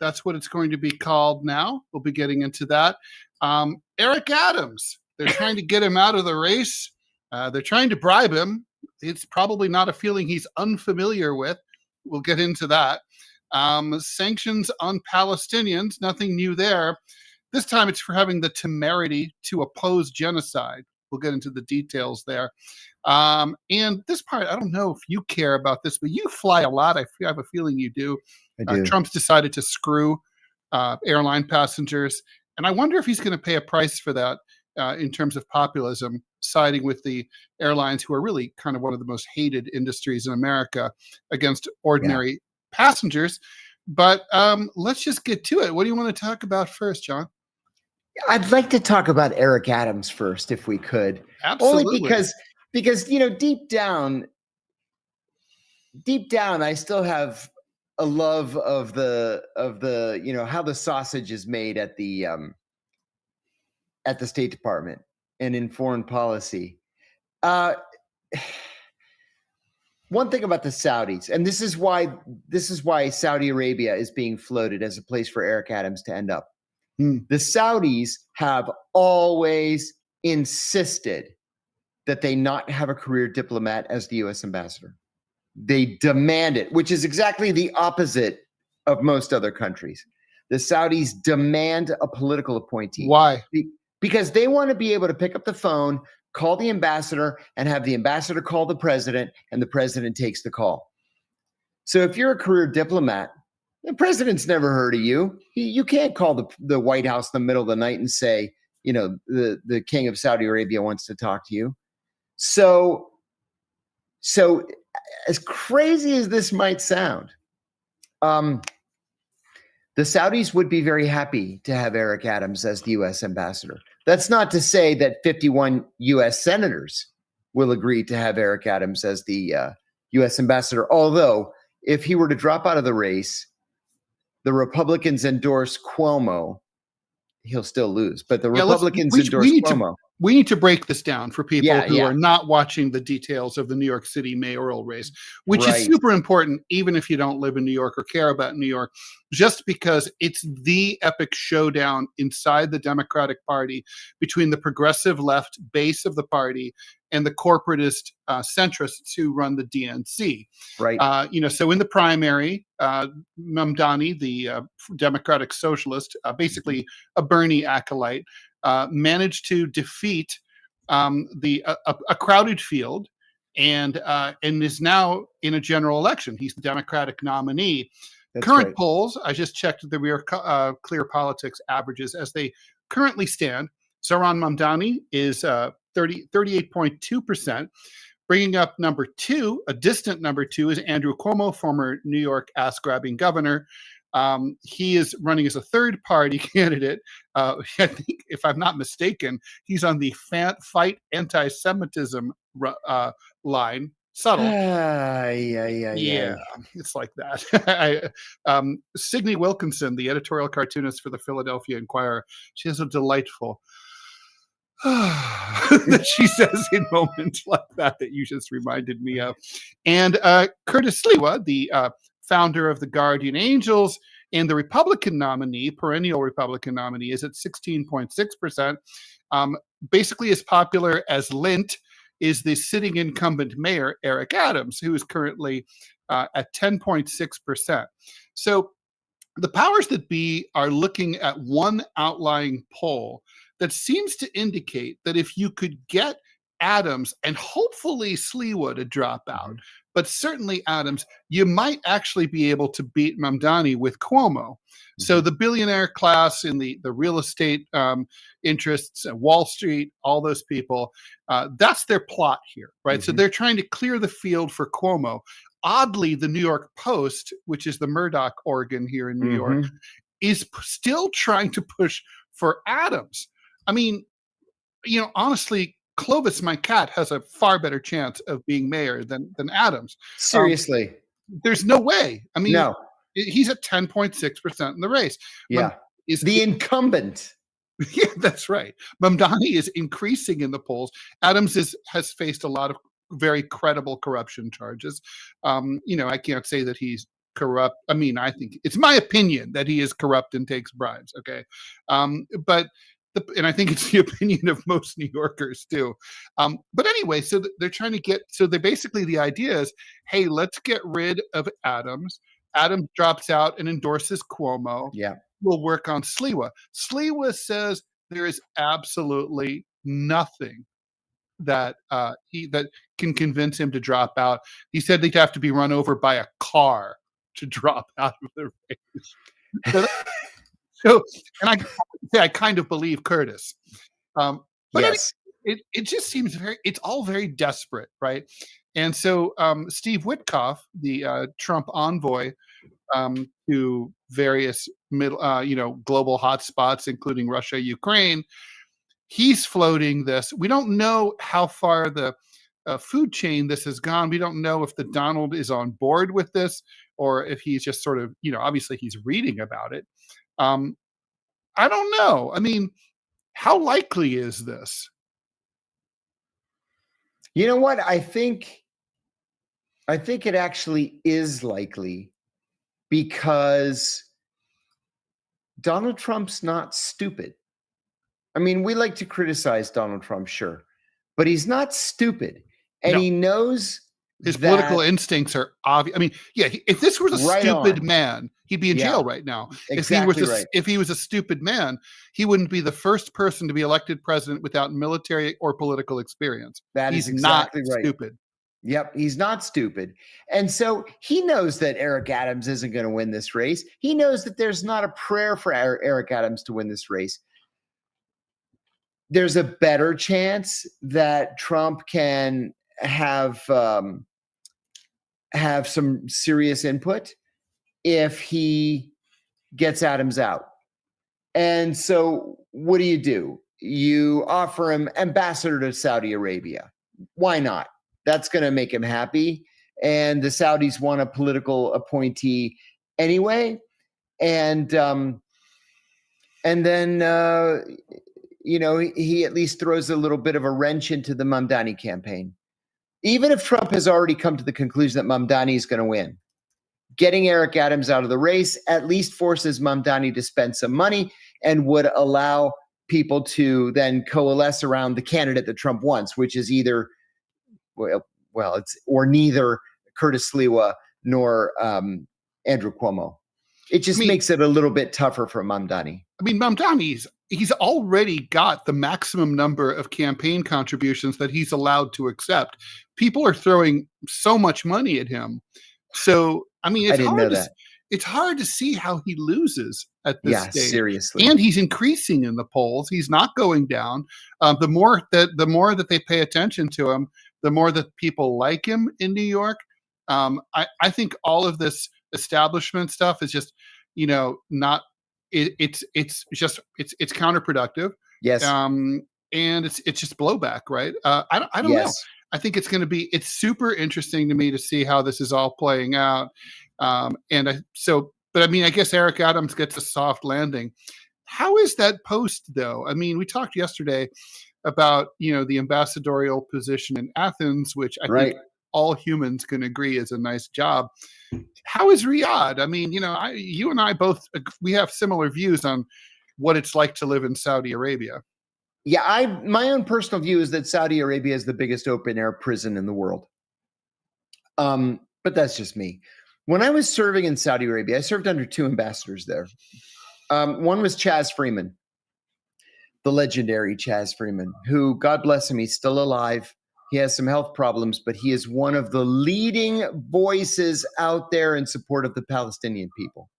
That's what it's going to be called now. We'll be getting into that. Eric Adams, they're trying to get him out of the race. They're trying to bribe him. It's probably not a feeling he's unfamiliar with. We'll get into that. Sanctions on Palestinians, nothing new there. This time it's for having the temerity to oppose genocide. We'll get into the details there. And this part, I don't know if you care about this, but you fly a lot. I have a feeling you do. I do. Trump's decided to screw airline passengers. And I wonder if he's going to pay a price for that in terms of populism, siding with the airlines, who are really kind of one of the most hated industries in America, against ordinary passengers. But let's just get to it. What do you want to talk about first, John? I'd like to talk about Eric Adams first, if we could. Absolutely. Only because deep down, I still have a love of the how the sausage is made at the State Department and in foreign policy. One thing about the Saudis, and this is why Saudi Arabia is being floated as a place for Eric Adams to end up. The Saudis have always insisted that they not have a career diplomat as the U.S. ambassador. They demand it, which is exactly the opposite of most other countries. The Saudis demand a political appointee. Why? Because they want to be able to pick up the phone, call the ambassador, and have the ambassador call the president, and the president takes the call. So if you're a career diplomat, the president's never heard of you. You can't call the White House in the middle of the night and say, the king of Saudi Arabia wants to talk to you. So as crazy as this might sound, the Saudis would be very happy to have Eric Adams as the U.S. ambassador. That's not to say that 51 U.S. senators will agree to have Eric Adams as the U.S. ambassador. Although, if he were to drop out of the race, the Republicans endorse Cuomo, he'll still lose. But the Republicans endorse Cuomo. We need to break this down for people who are not watching the details of the New York City mayoral race, which is super important, even if you don't live in New York or care about New York, just because it's the epic showdown inside the Democratic Party between the progressive left base of the party and the corporatist centrists who run the DNC. Right. So in the primary, Mamdani, the Democratic Socialist, basically a Bernie acolyte, managed to defeat a crowded field and is now in a general election. He's the Democratic nominee. That's Current right. polls, I just checked the Real Clear Politics averages as they currently stand. Zohran Mamdani is 38.2%. Bringing up number two, a distant number two, is Andrew Cuomo, former New York ass-grabbing governor. He is running as a third-party candidate. I think, if I'm not mistaken, he's on the fight anti-Semitism line. Subtle. Yeah. It's like that. Signe Wilkinson, the editorial cartoonist for the Philadelphia Inquirer, she has a delightful that she says in moments like that you just reminded me of. And Curtis Sliwa, the founder of the Guardian Angels and the Republican nominee, perennial Republican nominee, is at 16.6%. Basically as popular as Lint is the sitting incumbent mayor, Eric Adams, who is currently at 10.6%. So the powers that be are looking at one outlying poll that seems to indicate that if you could get Adams and hopefully Sliwa to drop out, but certainly Adams, you might actually be able to beat Mamdani with Cuomo. So the billionaire class in the real estate interests, Wall Street, all those people, that's their plot here, right? So they're trying to clear the field for Cuomo. Oddly, the New York Post, which is the Murdoch organ here in New York, is still trying to push for Adams. I mean, honestly, Clovis, my cat, has a far better chance of being mayor than Adams. Seriously. There's no way. I mean, no. He's at 10.6% in the race. Yeah. Is the incumbent. Yeah, that's right. Mamdani is increasing in the polls. Adams has faced a lot of very credible corruption charges. I can't say that he's corrupt. I mean, I think it's my opinion that he is corrupt and takes bribes. Okay, but and I think it's the opinion of most New Yorkers too. But anyway, so they're trying to get. So they basically, the idea is, hey, let's get rid of Adams. Adams drops out and endorses Cuomo. Yeah. We'll work on Sliwa. Sliwa says there is absolutely nothing that that can convince him to drop out. He said they'd have to be run over by a car to drop out of the race. And I kind of believe Curtis. But Yes. it just seems it's all very desperate, right? And so Steve Witkoff, the Trump envoy to various global hotspots, including Russia, Ukraine, he's floating this. We don't know how far the food chain this has gone. We don't know if the Donald is on board with this or if he's just sort of, obviously he's reading about it. I don't know. I mean, how likely is this? You know what? I think it actually is likely, because Donald Trump's not stupid. I mean, we like to criticize Donald Trump, sure, but he's not stupid. And he knows his political instincts are obvious. I mean, yeah, if this was a stupid man, he'd be in jail right now. Exactly if he was a stupid man, he wouldn't be the first person to be elected president without military or political experience. He's exactly not stupid. Yep, he's not stupid. And so he knows that Eric Adams isn't going to win this race. He knows that there's not a prayer for Eric Adams to win this race. There's a better chance that Trump can have some serious input if he gets Adams out. And so what do? You offer him ambassador to Saudi Arabia. Why not? That's going to make him happy. And the Saudis want a political appointee anyway. And then, he at least throws a little bit of a wrench into the Mamdani campaign. Even if Trump has already come to the conclusion that Mamdani is going to win, getting Eric Adams out of the race at least forces Mamdani to spend some money and would allow people to then coalesce around the candidate that Trump wants, which is either it's neither Curtis Sliwa nor Andrew Cuomo. It just makes it a little bit tougher for Mamdani. I mean, he's already got the maximum number of campaign contributions that he's allowed to accept. People are throwing so much money at him. So, I mean, it's hard to see how he loses at this stage. Yeah, seriously. And he's increasing in the polls. He's not going down. The more that they pay attention to him, the more that people like him in New York. I think all of this establishment stuff is just, not. It's counterproductive. Yes. And it's just blowback, right? I don't know. I think it's super interesting to me to see how this is all playing out. But I mean, I guess Eric Adams gets a soft landing. How is that post though? I mean, we talked yesterday about, the ambassadorial position in Athens, which I think all humans can agree is a nice job. How is Riyadh? I mean, you and I both, we have similar views on what it's like to live in Saudi Arabia. Yeah, my own personal view is that Saudi Arabia is the biggest open air prison in the world. But that's just me. When I was serving in Saudi Arabia, I served under two ambassadors there. One was Chaz Freeman, the legendary Chaz Freeman, who, God bless him, he's still alive. He has some health problems, but he is one of the leading voices out there in support of the Palestinian people.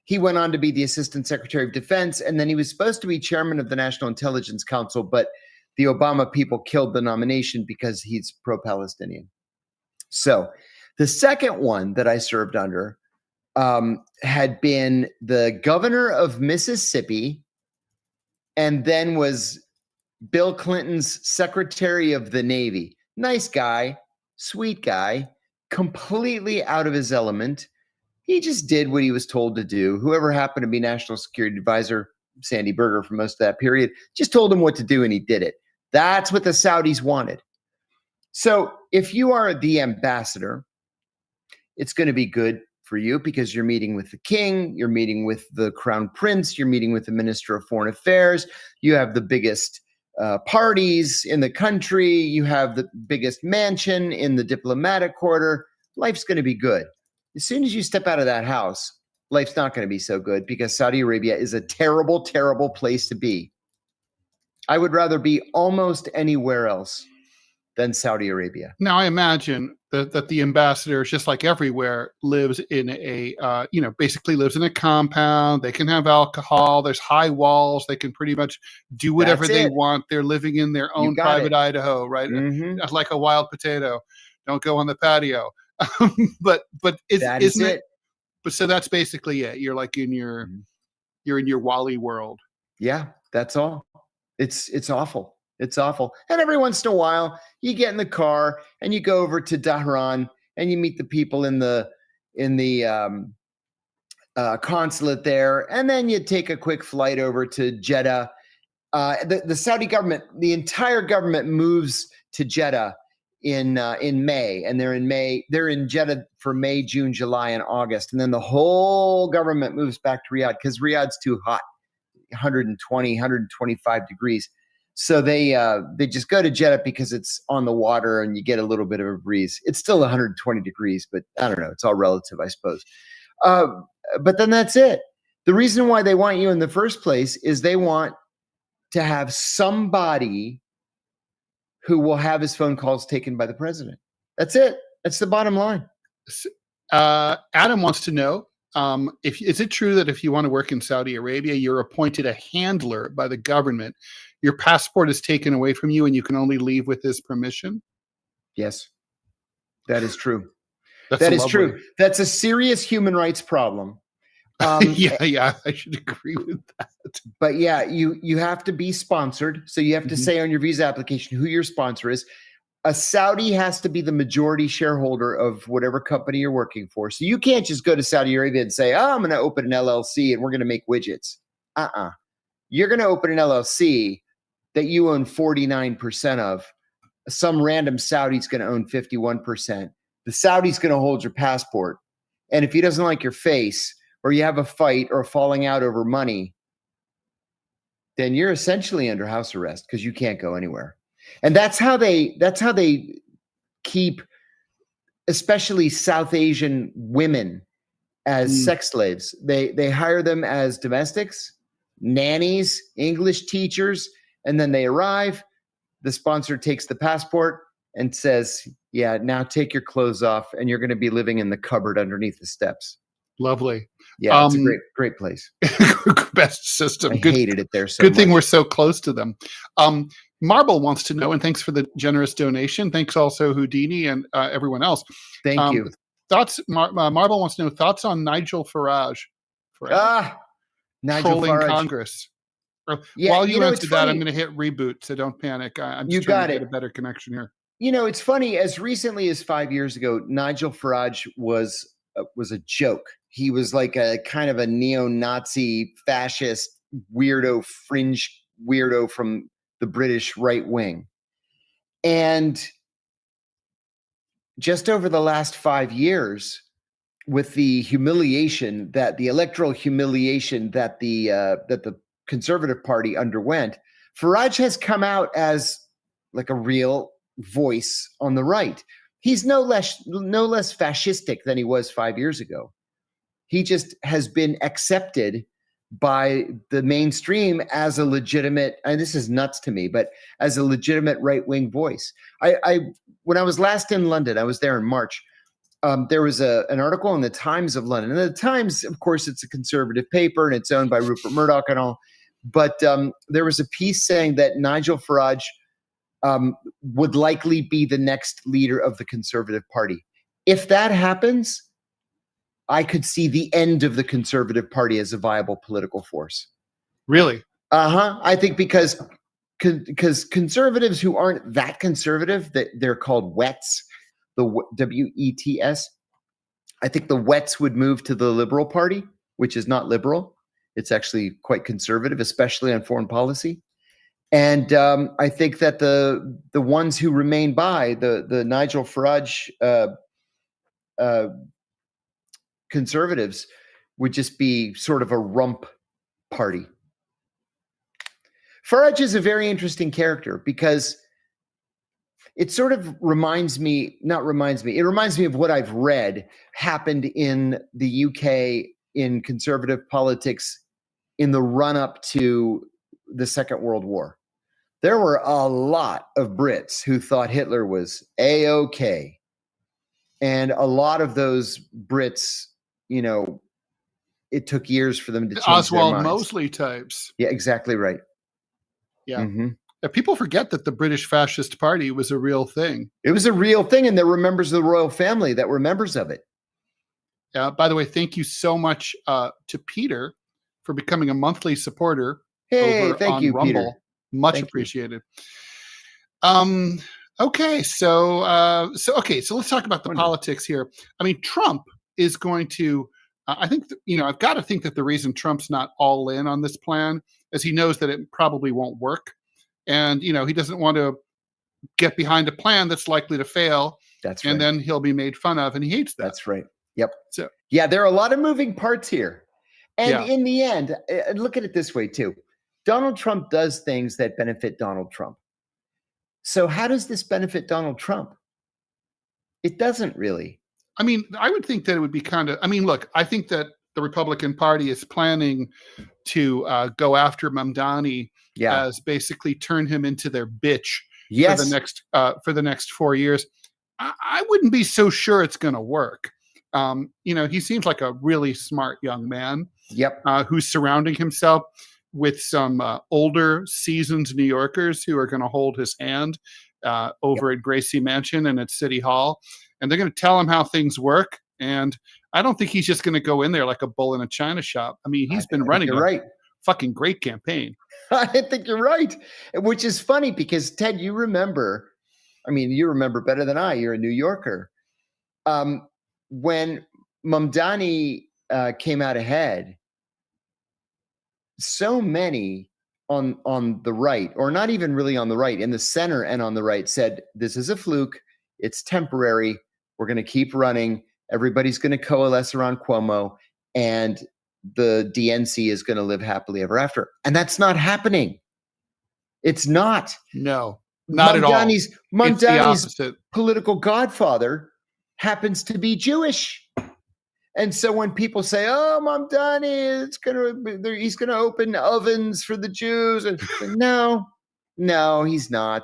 He went on to be the Assistant Secretary of Defense, and then he was supposed to be chairman of the National Intelligence Council, but the Obama people killed the nomination because he's pro-Palestinian. So the second one that I served under had been the governor of Mississippi and then was Bill Clinton's Secretary of the Navy. Nice guy, sweet guy, completely out of his element. He just did what he was told to do. Whoever happened to be National Security Advisor, Sandy Berger, for most of that period, just told him what to do and he did it. That's what the Saudis wanted. So if you are the ambassador, It's going to be good for you because you're meeting with the king, you're meeting with the crown prince, you're meeting with the minister of foreign affairs. You have the biggest parties in the country. You have the biggest mansion in the diplomatic quarter. Life's going to be good. As soon as you step out of that house, life's not going to be so good because Saudi Arabia is a terrible, terrible place to be. I would rather be almost anywhere else than Saudi Arabia. Now, I imagine that the ambassador, just like everywhere, lives in a, basically lives in a compound. They can have alcohol. There's high walls. They can pretty much do whatever they want. They're living in their own private Idaho, right? Mm-hmm. Like a wild potato. Don't go on the patio. But isn't it? But so that's basically it. You're like you're in your Wally world. Yeah, that's all. It's awful. It's awful. And every once in a while, you get in the car and you go over to Tehran and you meet the people in the consulate there, and then you take a quick flight over to Jeddah. The Saudi government, the entire government moves to Jeddah in May, and they're in Jeddah for May, June, July, and August, and then the whole government moves back to Riyadh because Riyadh's too hot, 120, 125 degrees. So they just go to Jeddah because it's on the water and you get a little bit of a breeze. It's still 120 degrees, but I don't know. It's all relative, I suppose. But then that's it. The reason why they want you in the first place is they want to have somebody who will have his phone calls taken by the president. That's it. That's the bottom line. Adam wants to know, is it true that if you want to work in Saudi Arabia, you're appointed a handler by the government? Your passport is taken away from you and you can only leave with his permission? Yes, that is true. That is true. That's a serious human rights problem. Yeah, I should agree with that. But yeah, you have to be sponsored. So you have to say on your visa application who your sponsor is. A Saudi has to be the majority shareholder of whatever company you're working for. So you can't just go to Saudi Arabia and say, I'm going to open an LLC and we're going to make widgets. You're going to open an LLC that you own 49% of. Some random Saudi's going to own 51%. The Saudi's going to hold your passport. And if he doesn't like your face, or you have a fight or a falling out over money, then you're essentially under house arrest because you can't go anywhere. And that's how they keep, especially South Asian women, as sex slaves. They hire them as domestics, nannies, English teachers, and then they arrive. The sponsor takes the passport and says, yeah, now take your clothes off and you're going to be living in the cupboard underneath the steps. Lovely. Yeah, it's a great place. Best system. I hated it there so Good much. thing we're so close to them. Marble wants to know, and thanks for the generous donation. Thanks also Houdini and everyone else. Thank you. Thoughts? Marble wants to know thoughts on Nigel Farage. Nigel trolling Farage. Congress. Yeah, while you answer that, I'm going to hit reboot, so don't panic. I'm just trying to get a better connection here. It's funny. As recently as 5 years ago, Nigel Farage was a joke. He was like a kind of a neo-Nazi fascist weirdo, fringe weirdo from the British right wing. And just over the last 5 years, with the humiliation the electoral humiliation that the Conservative Party underwent, Farage has come out as like a real voice on the right. He's no less fascistic than he was 5 years ago. He just has been accepted by the mainstream as a legitimate, and this is nuts to me, but as a legitimate right-wing voice. When I was last in London, I was there in March. There was an article in the Times of London. And the Times, of course, it's a conservative paper and it's owned by Rupert Murdoch and all. But there was a piece saying that Nigel Farage would likely be the next leader of the Conservative Party. If that happens, I could see the end of the Conservative Party as a viable political force. Really? I think because conservatives who aren't that conservative, that they're called wets, the WETS. I think the wets would move to the Liberal Party, which is not liberal. It's actually quite conservative, especially on foreign policy. And I think that the ones who remain by the Nigel Farage conservatives would just be sort of a rump party. Farage is a very interesting character because it sort of reminds me of what I've read happened in the UK in conservative politics in the run-up to the Second World War. There were a lot of Brits who thought Hitler was A-OK. And a lot of those Brits, it took years for them to change Oswald their minds. Mosley types. Yeah, exactly right. Yeah. Mm-hmm. People forget that the British Fascist Party was a real thing. It was a real thing, and there were members of the royal family that were members of it. By the way, thank you so much to Peter for becoming a monthly supporter. Hey, thank you, Rumble. Peter. Much appreciated. Okay, so let's talk about the politics here. I mean, Trump is going to. I think I've got to think that the reason Trump's not all in on this plan is he knows that it probably won't work. And, he doesn't want to get behind a plan that's likely to fail. That's right. And then he'll be made fun of, and he hates that. That's right. Yep. So, yeah, there are a lot of moving parts here. And in the end, look at it this way, too. Donald Trump does things that benefit Donald Trump. So how does this benefit Donald Trump? It doesn't really. I mean, I would think that it would be look, I think that the Republican Party is planning to go after Mamdani as basically turn him into their bitch for the next 4 years. I wouldn't be so sure it's going to work. He seems like a really smart young man. Yep. Who's surrounding himself with some older, seasoned New Yorkers who are going to hold his hand over at Gracie Mansion and at City Hall, and they're going to tell him how things work. And I don't think he's just going to go in there like a bull in a china shop. I mean, he's been running a fucking great campaign. I think you're right, which is funny because, Ted, you remember better than I. You're a New Yorker. When Mamdani came out ahead, so many on the right, or not even really on the right, in the center and on the right, said, this is a fluke. It's temporary. We're going to keep running. Everybody's going to coalesce around Cuomo, and the DNC is going to live happily ever after. And that's not happening. It's not. No, not at all. Mamdani's political godfather happens to be Jewish. And so when people say, "Oh, Mamdani, he's going to open ovens for the Jews," and no, he's not.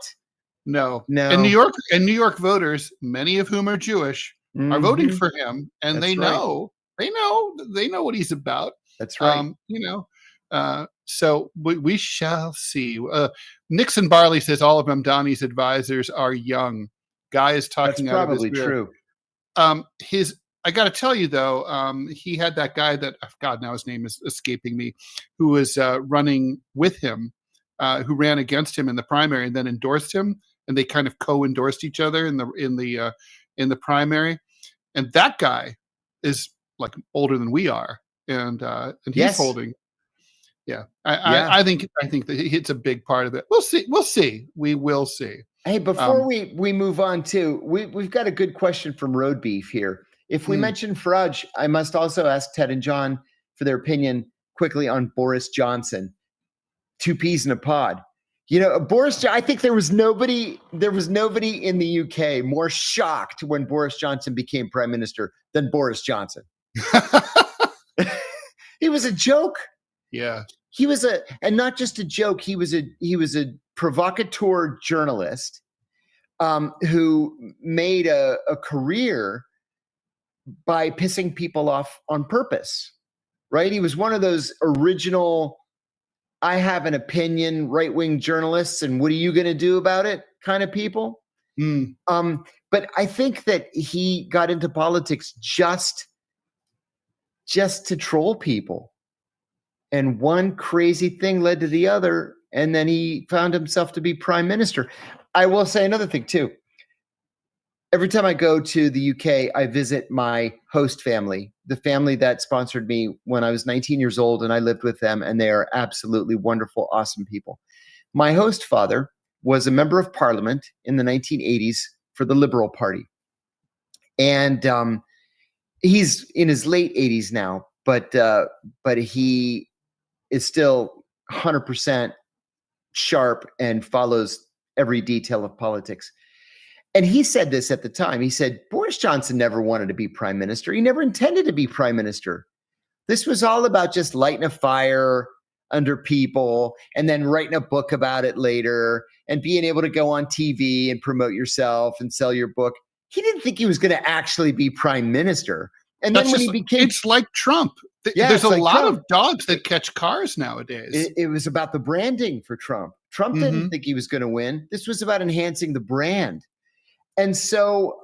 No. And New York voters, many of whom are Jewish, are voting for him, and they know what he's about. That's right. So we shall see. Nixon Barley says all of Mamdani's advisors are young. Guy is talking. That's probably true. I got to tell you though, he had that guy that God, now his name is escaping me, who was running with him, who ran against him in the primary and then endorsed him, and they kind of co-endorsed each other in the primary. And that guy is like older than we are, and he's holding. Yeah, I think that it's a big part of it. We'll see. We will see. Hey, before we move on too, we've got a good question from Road Beef here. If we mention Farage, I must also ask Ted and John for their opinion quickly on Boris Johnson. 2 peas in a pod. I think there was nobody in the UK more shocked when Boris Johnson became prime minister than Boris Johnson. He was a joke. Yeah. And not just a joke. He was a provocateur journalist who made a career by pissing people off on purpose, right? He was one of those original, I have an opinion, right-wing journalists, and what are you going to do about it kind of people. But I think that he got into politics just to troll people. And one crazy thing led to the other, and then he found himself to be prime minister. I will say another thing, too. Every time I go to the UK, I visit my host family, the family that sponsored me when I was 19 years old, and I lived with them, and they are absolutely wonderful, awesome people. My host father was a member of parliament in the 1980s for the Liberal Party. And He's in his late 80s now, but he is still 100% sharp and follows every detail of politics. And he said this at the time. He said, Boris Johnson never wanted to be prime minister. He never intended to be prime minister. This was all about just lighting a fire under people and then writing a book about it later and being able to go on TV and promote yourself and sell your book. He didn't think he was going to actually be prime minister. And then when he became... It's like Trump. There's a lot of dogs that catch cars nowadays. It was about the branding for Trump. Trump didn't think he was going to win. This was about enhancing the brand. And so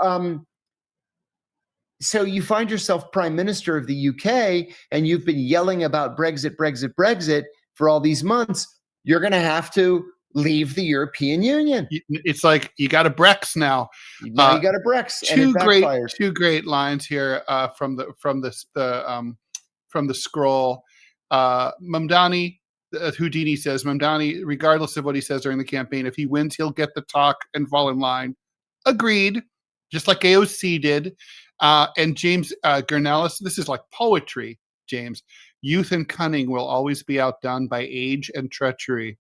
you find yourself prime minister of the UK and you've been yelling about Brexit, Brexit, Brexit for all these months. You're going to have to leave the European Union. It's like you got a Brex now. Now you got a Brex. Two great lines here from the scroll. Mamdani, Houdini says, Mamdani, regardless of what he says during the campaign, if he wins, he'll get the talk and fall in line. Agreed, just like AOC did. And James Gernellis, this is like poetry, James. Youth and cunning will always be outdone by age and treachery.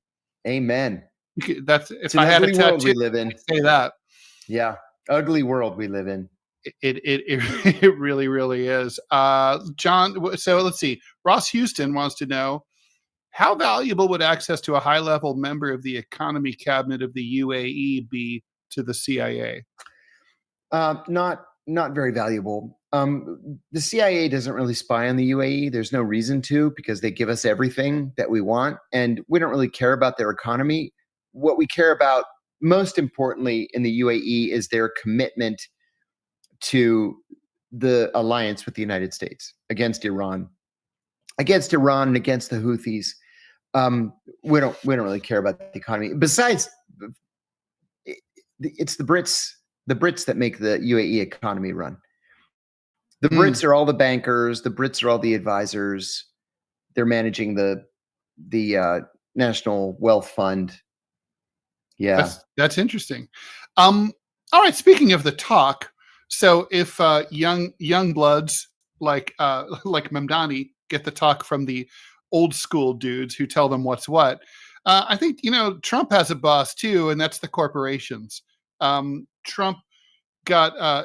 Amen. That's if I had a tattoo, we live in. I'd say that. Yeah, ugly world we live in. It really, really is. John, so let's see. Ross Houston wants to know, how valuable would access to a high-level member of the economy cabinet of the UAE be to the CIA? Not very valuable. The CIA doesn't really spy on the UAE. There's no reason to, because they give us everything that we want, and we don't really care about their economy. What we care about most importantly in the UAE is their commitment to the alliance with the United States against Iran and against the Houthis. We don't really care about the economy. Besides, it's the Brits that make the UAE economy run. The Brits are all the bankers. The Brits are all the advisors. They're managing the National Wealth Fund. Yeah, that's interesting. All right. Speaking of the talk, so if young bloods like Mamdani get the talk from the old school dudes who tell them what's what, I think Trump has a boss too, and that's the corporations. Trump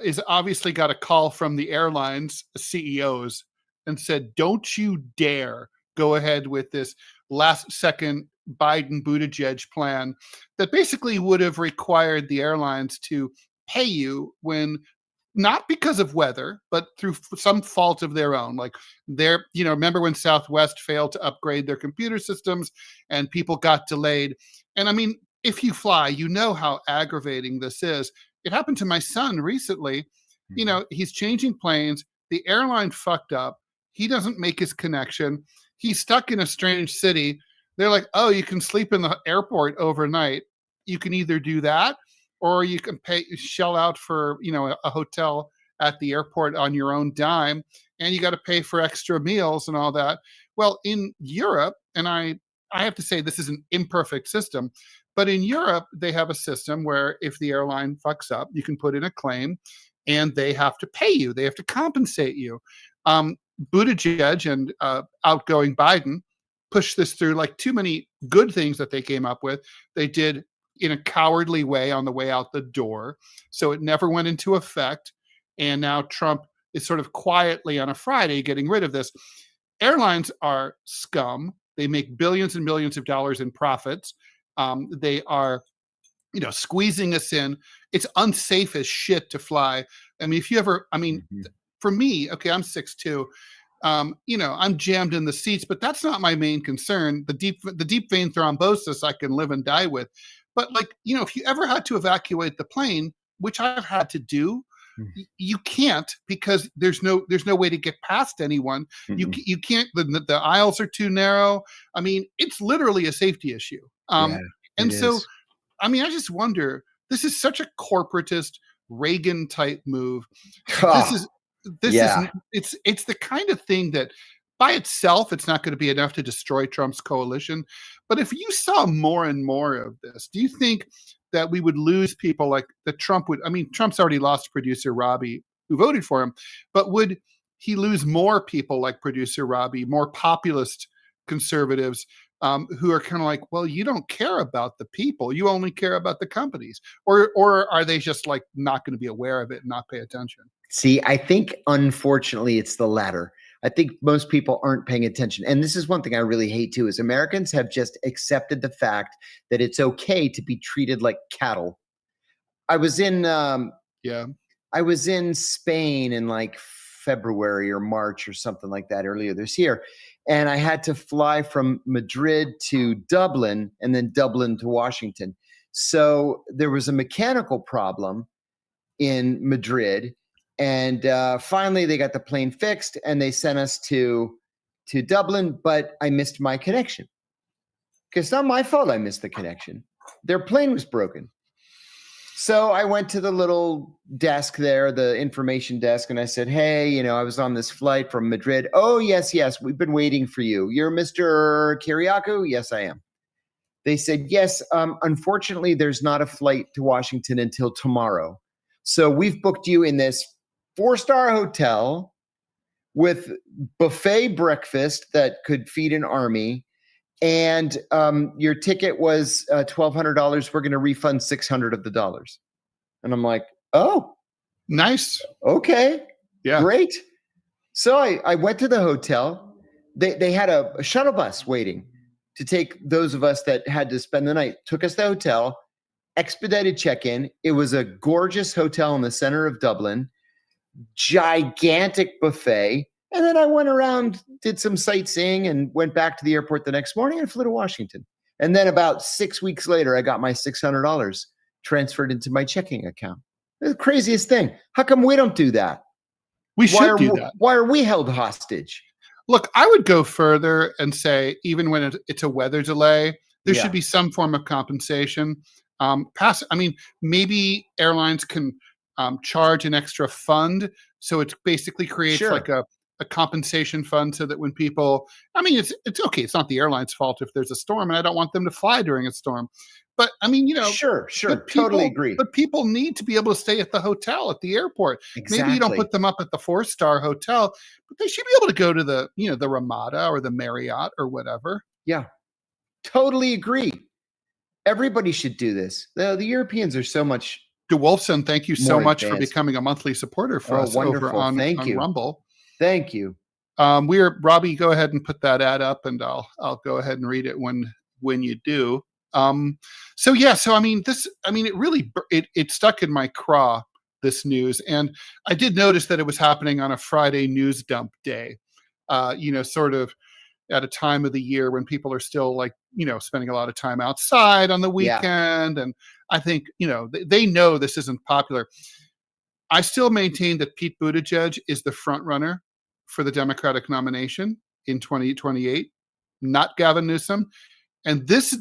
is obviously got a call from the airlines CEOs and said, don't you dare go ahead with this last second Biden Buttigieg plan that basically would have required the airlines to pay you when not because of weather, but through some fault of their own. Like remember when Southwest failed to upgrade their computer systems and people got delayed. And I mean, if you fly, you know how aggravating this is. It happened to my son recently. He's changing planes. The airline fucked up. He doesn't make his connection. He's stuck in a strange city. They're like, oh, you can sleep in the airport overnight. You can either do that or you can shell out for, a hotel at the airport on your own dime, and you got to pay for extra meals and all that. Well, in Europe, and I have to say this is an imperfect system, but in Europe, they have a system where if the airline fucks up, you can put in a claim and they have to pay you. They have to compensate you. Buttigieg and outgoing Biden pushed this through like too many good things that they came up with. They did in a cowardly way on the way out the door. So it never went into effect. And now Trump is sort of quietly on a Friday getting rid of this. Airlines are scum. They make billions and millions of dollars in profits. They are, squeezing us in. It's unsafe as shit to fly. I mean, for me, okay, I'm 6'2". I'm jammed in the seats, but that's not my main concern. The deep vein thrombosis I can live and die with. But if you ever had to evacuate the plane, which I've had to do, you can't, because there's no way to get past anyone. You can't. The aisles are too narrow. I mean, it's literally a safety issue. And so, is. I mean, I just wonder. This is such a corporatist Reagan type move. It's the kind of thing that by itself, it's not going to be enough to destroy Trump's coalition. But if you saw more and more of this, do you think that we would lose people like that Trump would? I mean, Trump's already lost producer Robbie, who voted for him, but would he lose more people like producer Robbie, more populist conservatives who are kind of like, well, you don't care about the people, you only care about the companies, or are they just like not going to be aware of it and not pay attention? See, I think unfortunately it's the latter. I think most people aren't paying attention. And this is one thing I really hate too, is Americans have just accepted the fact that it's okay to be treated like cattle. I was in I was in Spain in like February or March or something like that earlier this year. And I had to fly from Madrid to Dublin and then Dublin to Washington. So there was a mechanical problem in Madrid. And finally, they got the plane fixed and they sent us to Dublin, but I missed my connection. Because it's not my fault I missed the connection. Their plane was broken. So I went to the little desk there, the information desk, and I said, hey, I was on this flight from Madrid. Oh, yes, we've been waiting for you. You're Mr. Kiriakou? Yes, I am. They said, yes, unfortunately, there's not a flight to Washington until tomorrow. So we've booked you in this 4-star hotel with buffet breakfast that could feed an army. And your ticket was $1,200. We're going to refund $600 of the dollars. And I'm like, oh, nice. Okay. Yeah. Great. So I went to the hotel. They had a shuttle bus waiting to take those of us that had to spend the night. Took us to the hotel, expedited check-in. It was a gorgeous hotel in the center of Dublin, gigantic buffet. And then I went around, did some sightseeing, and went back to the airport the next morning and flew to Washington. And then about 6 weeks later, I got my $600 transferred into my checking account. The craziest thing. How come we don't do that? We should do that. Why are we held hostage? Look, I would go further and say, even when it's a weather delay, there should be some form of compensation. Maybe airlines can charge an extra fund, so it basically creates like a compensation fund, so that when people, it's okay, it's not the airline's fault if there's a storm, and I don't want them to fly during a storm. But sure, totally agree. But people need to be able to stay at the hotel at the airport. Exactly. Maybe you don't put them up at the 4-star hotel, but they should be able to go to the, the Ramada or the Marriott or whatever. Yeah, totally agree. Everybody should do this. The Europeans are so much. DeWolfson, thank you so much for advanced. Becoming a monthly supporter for us over on Rumble. Thank you. Robbie, go ahead and put that ad up, and I'll go ahead and read it when you do. It really it stuck in my craw, this news, and I did notice that it was happening on a Friday news dump day. Sort of at a time of the year when people are still spending a lot of time outside on the weekend, and I think they know this isn't popular. I still maintain that Pete Buttigieg is the front runner for the Democratic nomination in 2028, not Gavin Newsom. And this,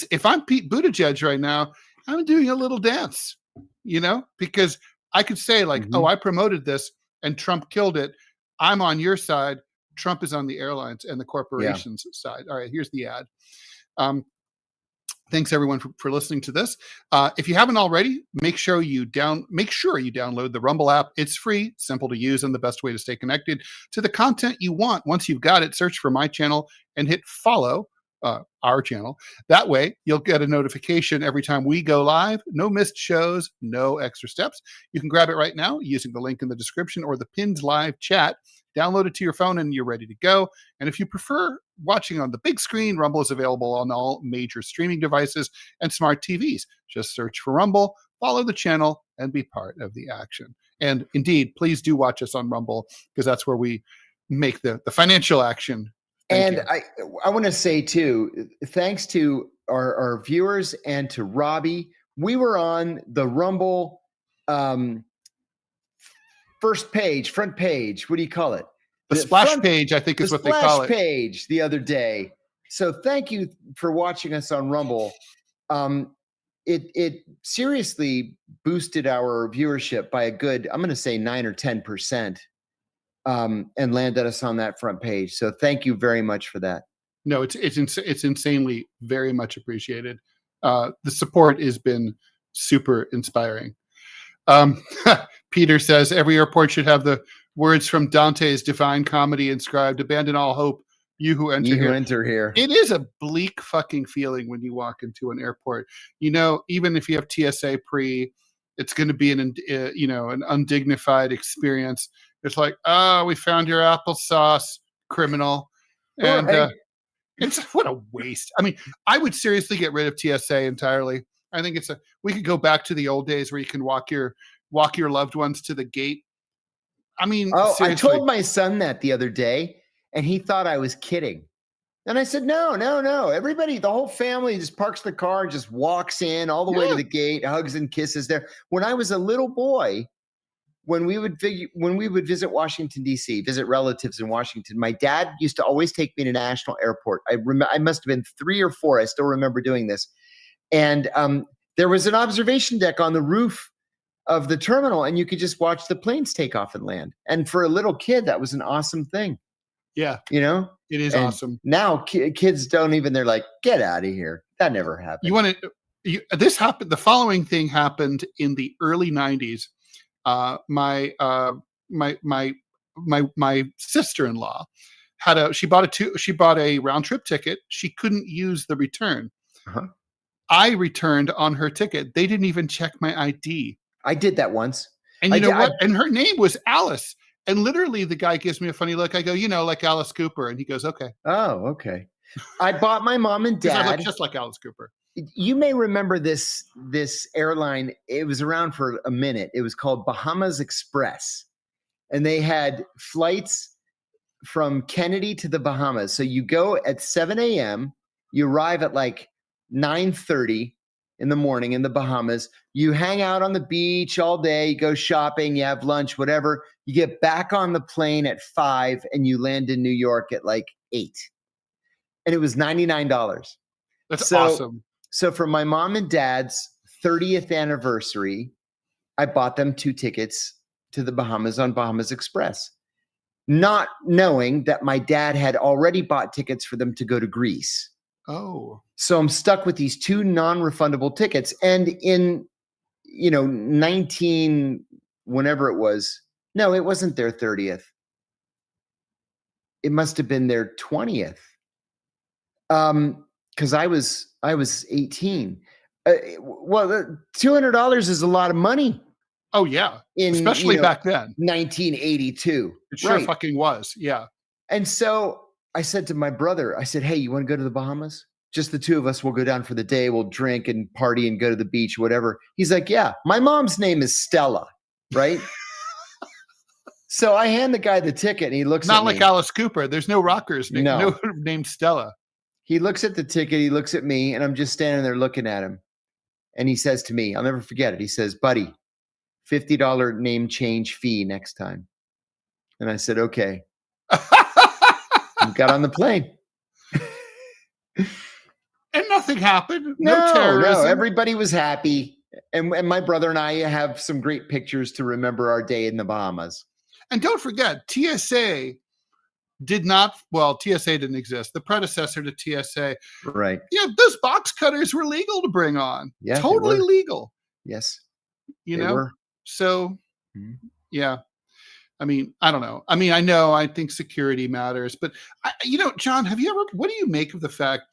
if I'm Pete Buttigieg right now, I'm doing a little dance, because I could say oh, I promoted this and Trump killed it. I'm on your side. Trump is on the airlines and the corporations side. All right, here's the ad. Thanks everyone for listening to this. If you haven't already, make sure you download the Rumble app. It's free, simple to use, and the best way to stay connected to the content you want. Once you've got it, search for my channel and hit follow our channel. That way, you'll get a notification every time we go live. No missed shows, no extra steps. You can grab it right now using the link in the description or the pinned live chat. Download it to your phone and you're ready to go. And if you prefer watching on the big screen, Rumble is available on all major streaming devices and smart TVs. Just search for Rumble, follow the channel, and be part of the action. And indeed, please do watch us on Rumble, because that's where we make the financial action. Thank you. I want to say too, thanks to our viewers and to Robbie, we were on the Rumble front page. What do you call it? The splash page, I think, is what they call it. The splash page the other day. So thank you for watching us on Rumble. It seriously boosted our viewership by a good, I'm going to say 9 or 10%, and landed us on that front page. So thank you very much for that. No, it's insanely very much appreciated. The support has been super inspiring. Peter says every airport should have the words from Dante's Divine Comedy inscribed, "Abandon all hope, you who enter You who here." enter here. It is a bleak fucking feeling when you walk into an airport. You know, even if you have TSA pre, it's going to be an undignified experience. It's like, oh, we found your applesauce, criminal, and Right. it's what a waste. I mean, I would seriously get rid of TSA entirely. I think we could go back to the old days where you can walk your loved ones to the gate. I mean, Oh, I seriously. told my son that the other day, and he thought I was kidding. And I said, no. Everybody, the whole family just parks the car, just walks in all the way to the gate, hugs and kisses there. When I was a little boy, when we would visit Washington, D.C., visit relatives in Washington, my dad used to always take me to National Airport. I must have been 3 or 4. I still remember doing this. And there was an observation deck on the roof of the terminal, and you could just watch the planes take off and land. And for a little kid, that was an awesome thing. Yeah. You know? It is awesome. Now kids don't even, they're like, get out of here. That never happened. This happened. The following thing happened in the early 90s. My sister-in-law she bought a round trip ticket. She couldn't use the return. Uh-huh. I returned on her ticket. They didn't even check my ID. I did that once. And you know what? And her name was Alice. And literally the guy gives me a funny look. I go, like Alice Cooper. And he goes, okay. Oh, okay. I bought my mom and dad. I look just like Alice Cooper. You may remember this airline. It was around for a minute. It was called Bahamas Express. And they had flights from Kennedy to the Bahamas. So you go at 7 a.m., you arrive at like 9:30 in the morning in the Bahamas. You hang out on the beach all day, you go shopping, you have lunch, whatever. You get back on the plane at 5 and you land in New York at like 8. And it was $99. That's awesome. So for my mom and dad's 30th anniversary, I bought them 2 tickets to the Bahamas on Bahamas Express, not knowing that my dad had already bought tickets for them to go to Greece. Oh. So I'm stuck with these 2 non-refundable tickets. And in, whenever it was, no, it wasn't their 30th. It must have been their 20th. Because I was 18. Well, $200 is a lot of money. Oh yeah, especially back then, 1982. It sure fucking was. Yeah. And so I said to my brother, I said, hey, you want to go to the Bahamas? Just the 2 of us will go down for the day. We'll drink and party and go to the beach, whatever. He's like, yeah, my mom's name is Stella, right? So I hand the guy the ticket and he looks at me. Not like Alice Cooper. There's no rockers named Stella. He looks at the ticket. He looks at me and I'm just standing there looking at him. And he says to me, I'll never forget it. He says, buddy, $50 name change fee next time. And I said, okay. And got on the plane. And nothing happened. No terrorism. No, everybody was happy. And my brother and I have some great pictures to remember our day in the Bahamas. And don't forget, TSA didn't exist. The predecessor to TSA. Right. Yeah, those box cutters were legal to bring on. Yeah, totally legal. Yes. So, yeah. I mean, I don't know. I think security matters. But, John, what do you make of the fact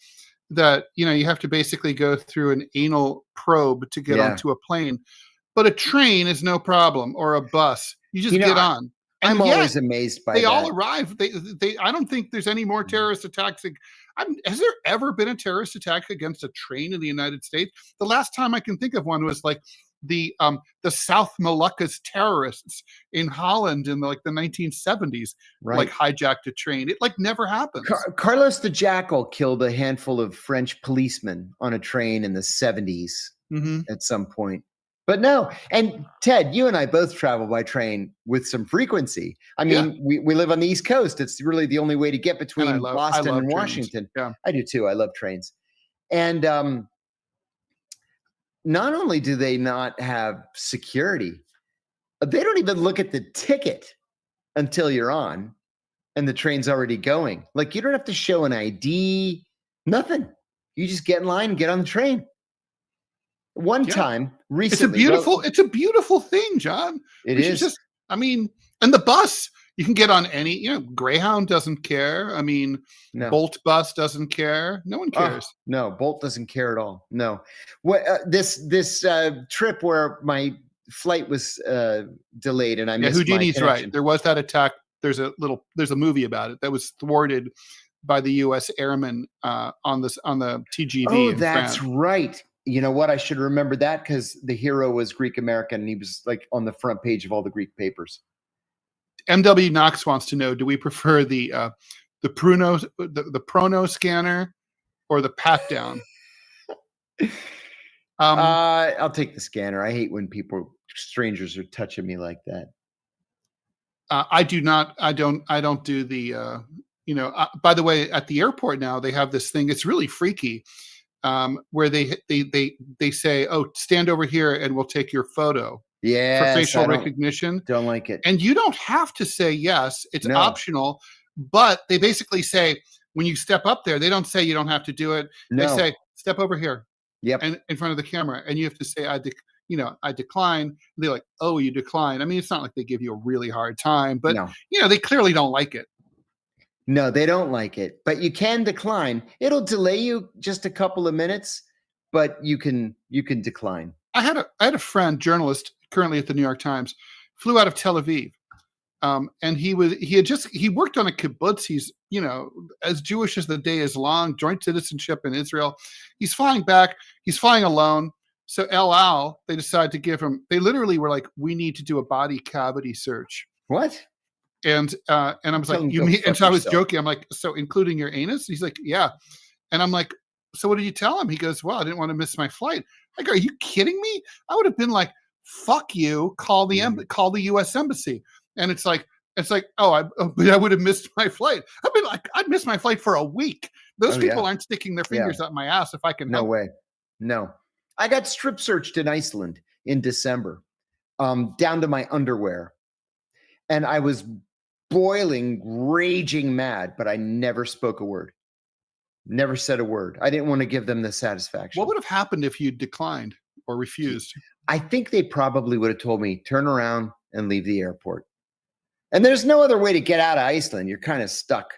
that, you have to basically go through an anal probe to get onto a plane, but a train is no problem, or a bus. You just get on. And I'm always amazed by that. They all arrive. I don't think there's any more terrorist attacks. Has there ever been a terrorist attack against a train in the United States? The last time I can think of one was like the South Moluccas terrorists in Holland in the 1970s, right. Hijacked a train. It never happens. Carlos the Jackal killed a handful of French policemen on a train in the 70s at some point. But no, and Ted, you and I both travel by train with some frequency. I mean, we live on the East Coast. It's really the only way to get between Boston and Washington. Yeah. I do too. I love trains. And not only do they not have security, they don't even look at the ticket until you're on and the train's already going. You don't have to show an ID, nothing. You just get in line and get on the train. One time recently. It's a beautiful thing, John. It is. And the bus, you can get on any, Greyhound doesn't care. I mean, No. Bolt bus doesn't care. No one cares. No, Bolt doesn't care at all. No. What this trip where my flight was delayed and I missed Houdini's my right. There was that attack. There's a movie about it that was thwarted by the U.S. airmen on the TGV. Oh, in that's France. right. You know what? I should remember that because the hero was Greek American and he was like on the front page of all the Greek papers. MW Knox wants to know: do we prefer the Prono scanner or the pat down? I'll take the scanner. I hate when strangers are touching me like that. I do not. I don't do the. By the way, at the airport now they have this thing. It's really freaky, where they say, "Oh, stand over here, and we'll take your photo." Yeah, for facial recognition. Don't like it. And you don't have to say yes. It's optional. But they basically say when you step up there, they don't say you don't have to do it. No. They say step over here. Yep. And in front of the camera, and you have to say I decline. And they're like, oh, you decline. I mean, it's not like they give you a really hard time, but they clearly don't like it. No, they don't like it. But you can decline. It'll delay you just a couple of minutes, but you can decline. I had a friend, journalist, currently at the New York Times, flew out of Tel Aviv, and he worked on a kibbutz. He's as Jewish as the day is long, joint citizenship in Israel. He's flying back. He's flying alone. So El Al, they decided to give him. They literally were like, "We need to do a body cavity search." What? And I was like, "You mean?" And so I was joking. I'm like, "So including your anus?" He's like, "Yeah." And I'm like, "So what did you tell him?" He goes, "Well, I didn't want to miss my flight." I go, "Are you kidding me?" I would have been like, "Fuck you! Call the U.S. Embassy." And it's like, oh, I would have missed my flight. I'd be like, I'd miss my flight for a week. Those people aren't sticking their fingers up my ass if I can. No way. No, I got strip searched in Iceland in December, down to my underwear, and I was boiling, raging mad, but I never spoke a word. Never said a word. I didn't want to give them the satisfaction. What would have happened if you declined or refused? I think they probably would have told me, turn around and leave the airport. And there's no other way to get out of Iceland. You're kind of stuck.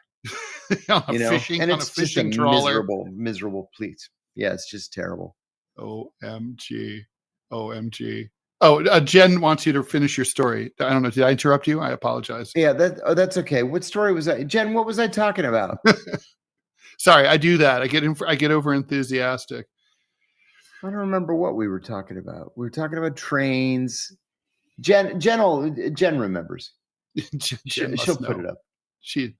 Fishing, and it's just a fishing trawler. miserable please. Yeah, it's just terrible. OMG. Oh, Jen wants you to finish your story. I don't know. Did I interrupt you? I apologize. Yeah, that's okay. What story was that? Jen, what was I talking about? Sorry, I do that. I get over enthusiastic. I don't remember what we were talking about. We were talking about trains. Jen remembers. She'll put it up. She's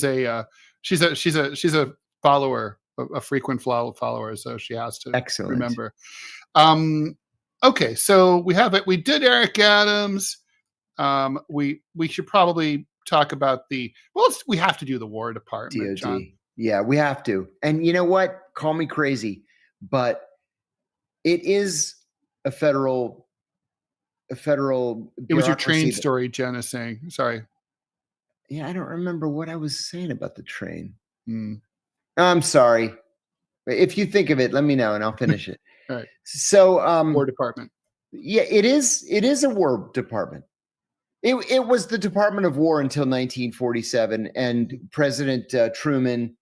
a follower, a frequent follower, so she has to remember. Okay, so we have it. We did Eric Adams. We should probably talk about we have to do the War Department, DOD. John. Yeah, we have to. And you know what? Call me crazy, but it is a federal. It was your train story, Jen is saying. Sorry. Yeah, I don't remember what I was saying about the train. I'm sorry. If you think of it, let me know and I'll finish it. All right. So, War Department. Yeah, it is a War Department. It was the Department of War until 1947, and President Truman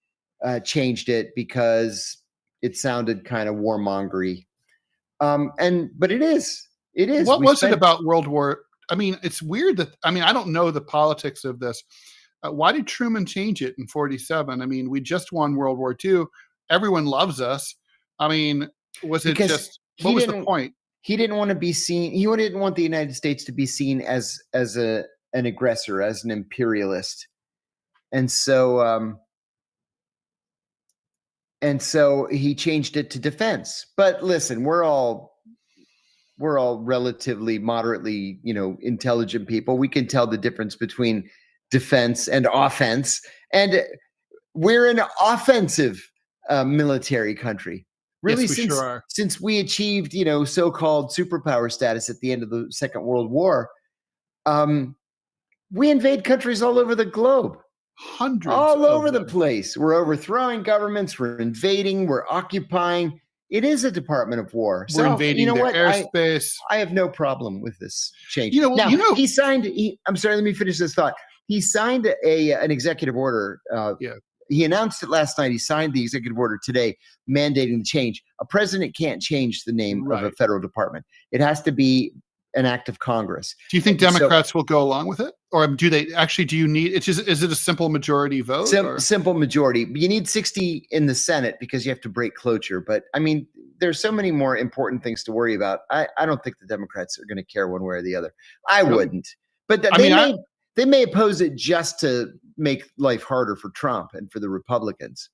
changed it because it sounded kind of warmongery. But it is. What was it about World War? I mean, it's weird that, I don't know the politics of this. Why did Truman change it in 47? I mean, we just won World War II. Everyone loves us. I mean, was it just, what was the point? He didn't want to be seen. He didn't want the United States to be seen as an aggressor, as an imperialist. And so he changed it to defense. But listen, we're all relatively moderately, intelligent people. We can tell the difference between defense and offense. And we're an offensive military country. Really, yes, since we achieved, so-called superpower status at the end of the Second World War, we invade countries all over the globe. Hundreds all over the place. We're overthrowing governments. We're invading. We're occupying. It is a Department of War. We're So, invading you know their what? airspace. I have no problem with this change. Well, Now, he signed, I'm sorry, let me finish this thought. He signed an executive order. He announced it last night. He signed the executive order today mandating the change. A president can't change the name of a federal department. It has to be an act of Congress. Do you think Democrats will go along with it? Or do you need, is it a simple majority vote? Simple majority. You need 60 in the Senate because you have to break cloture. But I mean, there's so many more important things to worry about. I don't think the Democrats are going to care one way or the other. I wouldn't. But they may oppose it just to make life harder for Trump and for the Republicans.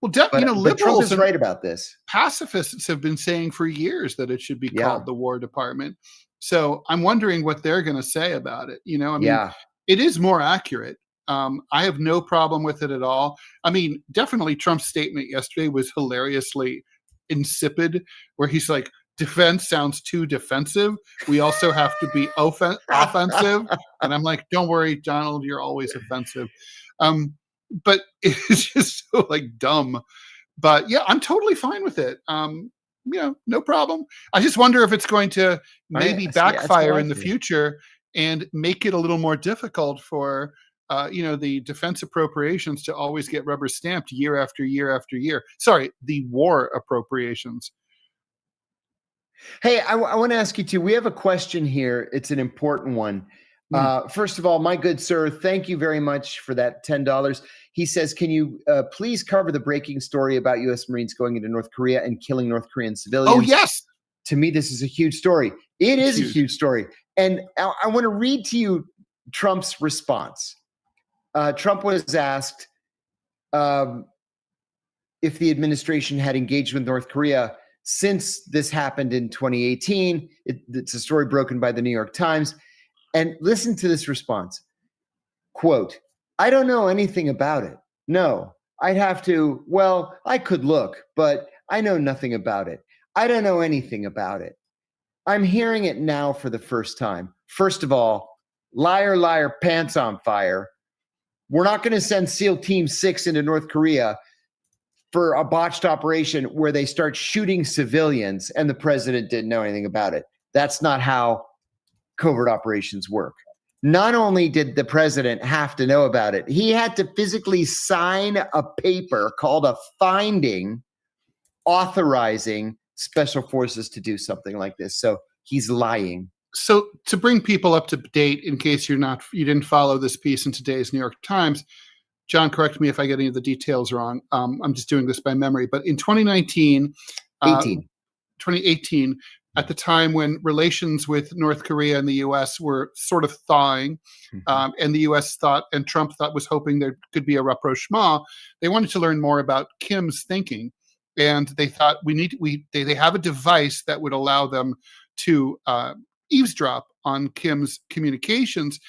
Well, liberals, but Trump is right about this. Pacifists have been saying for years that it should be called the War Department. So I'm wondering what they're going to say about it. It is more accurate. I have no problem with it at all. I mean, definitely Trump's statement yesterday was hilariously insipid, where he's like, defense sounds too defensive. We also have to be offensive. And I'm like, don't worry, Donald, you're always offensive. But it's just so dumb. But yeah, I'm totally fine with it. No problem. I just wonder if it's going to maybe backfire in the future and make it a little more difficult for the defense appropriations to always get rubber stamped year after year after year. Sorry, the war appropriations. Hey, I want to ask you too. We have a question here. It's an important one. First of all, my good sir, thank you very much for that $10. He says, can you please cover the breaking story about U.S. Marines going into North Korea and killing North Korean civilians? Oh, yes. To me, this is a huge story. It is a huge story. And I want to read to you Trump's response. Trump was asked if the administration had engaged with North Korea since this happened in 2018. It's a story broken by the New York Times. And listen to this response. Quote, I don't know anything about it. No, I'd have to, I could look, but I know nothing about it. I don't know anything about it. I'm hearing it now for the first time. First of all, liar, liar, pants on fire. We're not going to send SEAL Team 6 into North Korea for a botched operation where they start shooting civilians and the president didn't know anything about it. That's not how covert operations work. Not only did the president have to know about it, he had to physically sign a paper called a finding authorizing special forces to do something like this. So he's lying. So to bring people up to date, in case you didn't follow this piece in today's New York Times, John, correct me if I get any of the details wrong. I'm just doing this by memory. But in 2018, at the time when relations with North Korea and the U.S. were sort of thawing, and the U.S. thought, and Trump was hoping there could be a rapprochement, they wanted to learn more about Kim's thinking. And they thought they have a device that would allow them to eavesdrop on Kim's communications.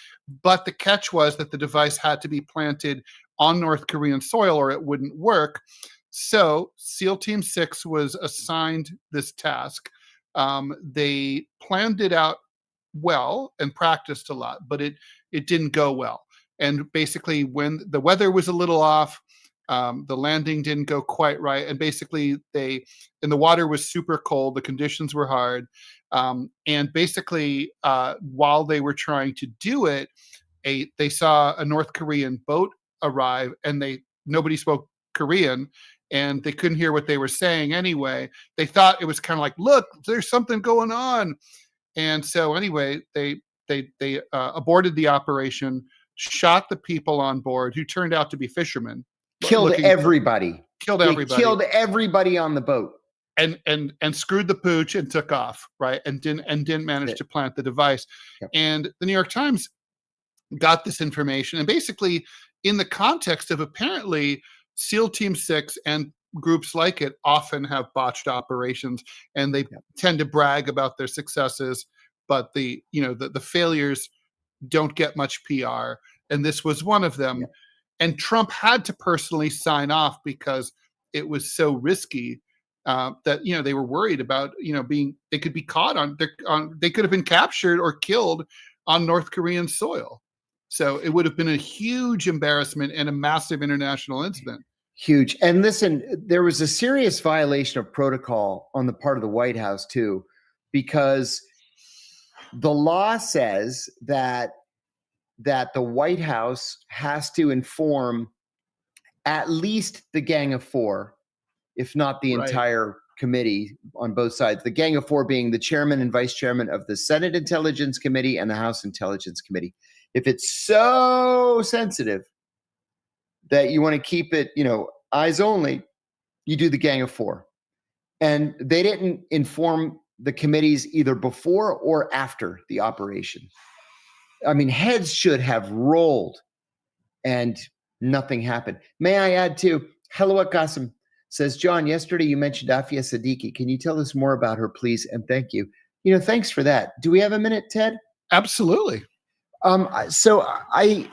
But the catch was that the device had to be planted on North Korean soil or it wouldn't work. So SEAL Team 6 was assigned this task. They planned it out well and practiced a lot, but it didn't go well. And basically when the weather was a little off, the landing didn't go quite right. And basically the water was super cold. The conditions were hard. And basically while they were trying to do it, they saw a North Korean boat arrive and nobody spoke Korean and they couldn't hear what they were saying anyway. They thought it was kind of like, look, there's something going on. And so anyway, they aborted the operation, shot the people on board who turned out to be fishermen. Killed everybody. Killed everybody. Killed everybody on the boat. And screwed the pooch and took off, right? And didn't manage to plant the device. Yep. And the New York Times got this information. And basically, in the context of apparently SEAL Team 6 and groups like it often have botched operations, and they tend to brag about their successes, but the failures don't get much PR. And this was one of them. Yeah. And Trump had to personally sign off because it was so risky that they were worried about they could be caught they could have been captured or killed on North Korean soil. So it would have been a huge embarrassment and a massive international incident. Huge. And listen, there was a serious violation of protocol on the part of the White House too, because the law says that the White House has to inform at least the Gang of Four, if not the Right. entire committee on both sides. The Gang of Four being the chairman and vice chairman of the Senate Intelligence Committee and the House Intelligence Committee. If it's so sensitive that you want to keep it, eyes only, you do the Gang of Four. And they didn't inform the committees either before or after the operation. I mean, heads should have rolled and nothing happened. May I add too, Helwa Qasim says, John, yesterday you mentioned Afia Sadiki. Can you tell us more about her, please? And thank you. Thanks for that. Do we have a minute, Ted? Absolutely. So I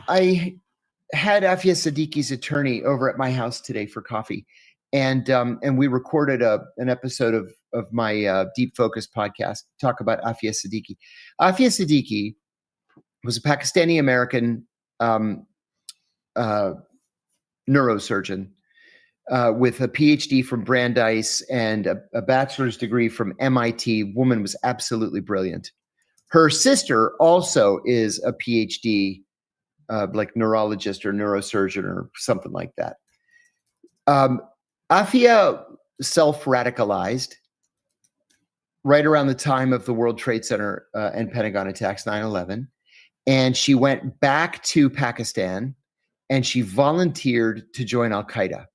had Afia Sadiki's attorney over at my house today for coffee, and we recorded an episode of my Deep Focus podcast, talk about Afia Sadiki. Afia Sadiki was a Pakistani American neurosurgeon with a PhD from Brandeis and a bachelor's degree from MIT. Woman was absolutely brilliant. Her sister also is a PhD, like neurologist or neurosurgeon or something like that. Afia self-radicalized right around the time of the World Trade Center and Pentagon attacks, 9/11. And she went back to Pakistan and she volunteered to join Al-Qaeda.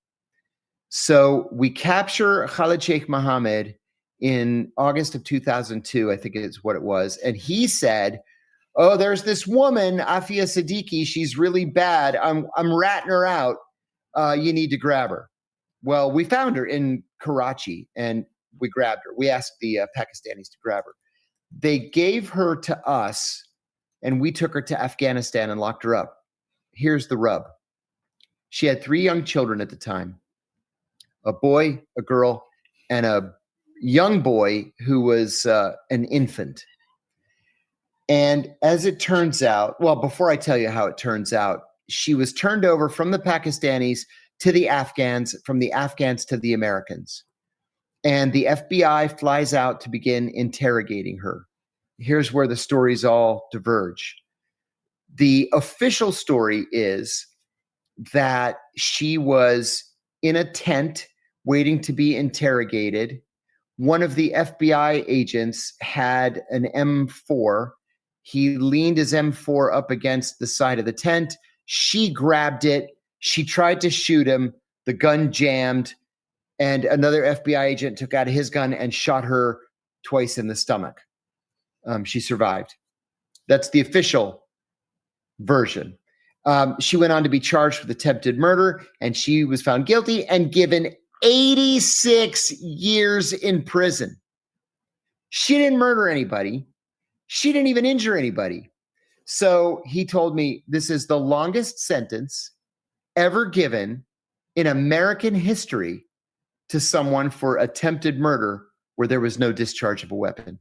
So we capture Khalid Sheikh Mohammed in August of 2002, I think is what it was. And he said, oh, there's this woman, Afia Sadiki. She's really bad. I'm ratting her out. You need to grab her. Well, we found her in Karachi and we grabbed her. We asked the Pakistanis to grab her. They gave her to us and we took her to Afghanistan and locked her up. Here's the rub. She had 3 young children at the time, a boy, a girl, and a young boy who was an infant. And as it turns out, well, before I tell you how it turns out, she was turned over from the Pakistanis to the Afghans, from the Afghans to the Americans. And the FBI flies out to begin interrogating her. Here's where the stories all diverge. The official story is that she was in a tent waiting to be interrogated. One of the FBI agents had an M4. He leaned his M4 up against the side of the tent. She grabbed it. She tried to shoot him. The gun jammed. And another FBI agent took out his gun and shot her twice in the stomach. She survived. That's the official version. She went on to be charged with attempted murder, and she was found guilty and given 86 years in prison. She didn't murder anybody. She didn't even injure anybody. So he told me this is the longest sentence ever given in American history to someone for attempted murder where there was no discharge of a weapon.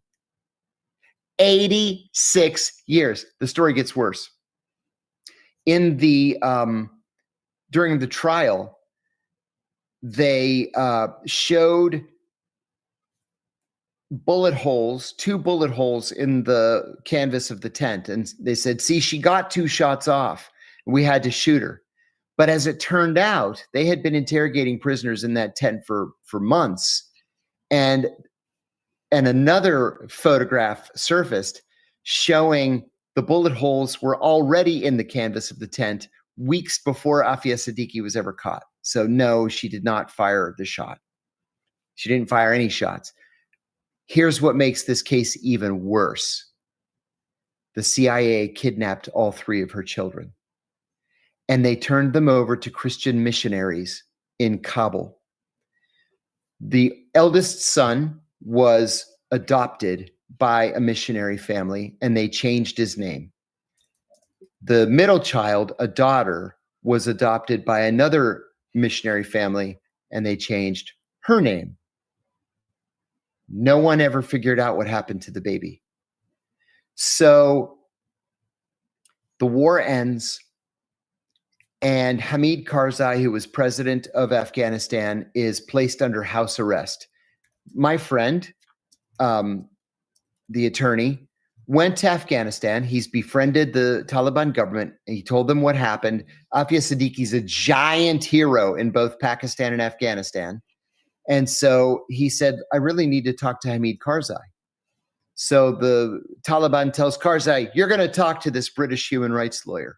86 years. The story gets worse. In the during the trial, they showed bullet holes, 2 bullet holes in the canvas of the tent. And they said, see, she got 2 shots off. We had to shoot her. But as it turned out, they had been interrogating prisoners in that tent for months. And another photograph surfaced showing the bullet holes were already in the canvas of the tent weeks before Afia Sadiki was ever caught. So no, she did not fire the shot. She didn't fire any shots. Here's what makes this case even worse. The CIA kidnapped all 3 of her children, and they turned them over to Christian missionaries in Kabul. The eldest son was adopted by a missionary family, and they changed his name. The middle child, a daughter, was adopted by another missionary family, and they changed her name. No one ever figured out what happened to the baby. So the war ends, And Hamid Karzai, who was president of Afghanistan, is placed under house arrest. My friend, the attorney, went to Afghanistan. He's befriended the Taliban government. He told them what happened. Afia Sadiki is a giant hero in both Pakistan and Afghanistan. And so he said, I really need to talk to Hamid Karzai. So the Taliban tells Karzai, you're going to talk to this British human rights lawyer.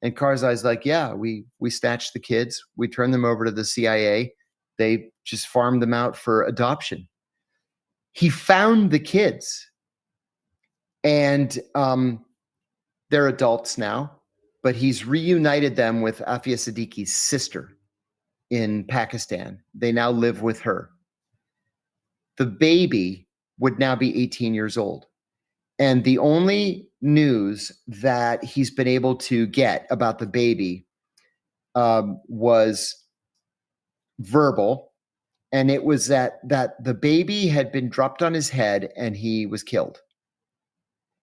And Karzai's like, yeah, we snatched the kids. We turned them over to the CIA. They just farmed them out for adoption. He found the kids. And they're adults now, but he's reunited them with Afia Sadiki's sister in Pakistan. They now live with her. The baby would now be 18 years old. And the only news that he's been able to get about the baby was verbal. And it was that the baby had been dropped on his head and he was killed.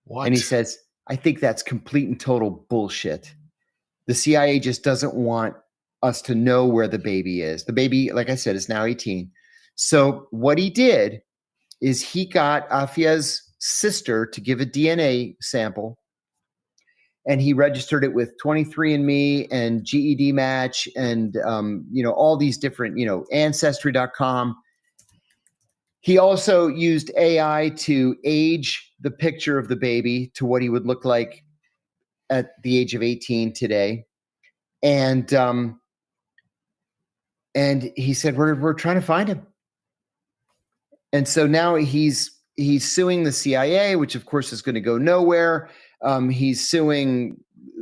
What? And he says, I think that's complete and total bullshit. The CIA just doesn't want us to know where the baby is. The baby, like I said, is now 18. So what he did is he got Afia's sister to give a DNA sample, and he registered it with 23andMe and GED Match and all these different, Ancestry.com. He also used AI to age the picture of the baby to what he would look like at the age of 18 today. And he said, we're trying to find him. And so now he's suing the CIA, which of course is going to go nowhere. He's suing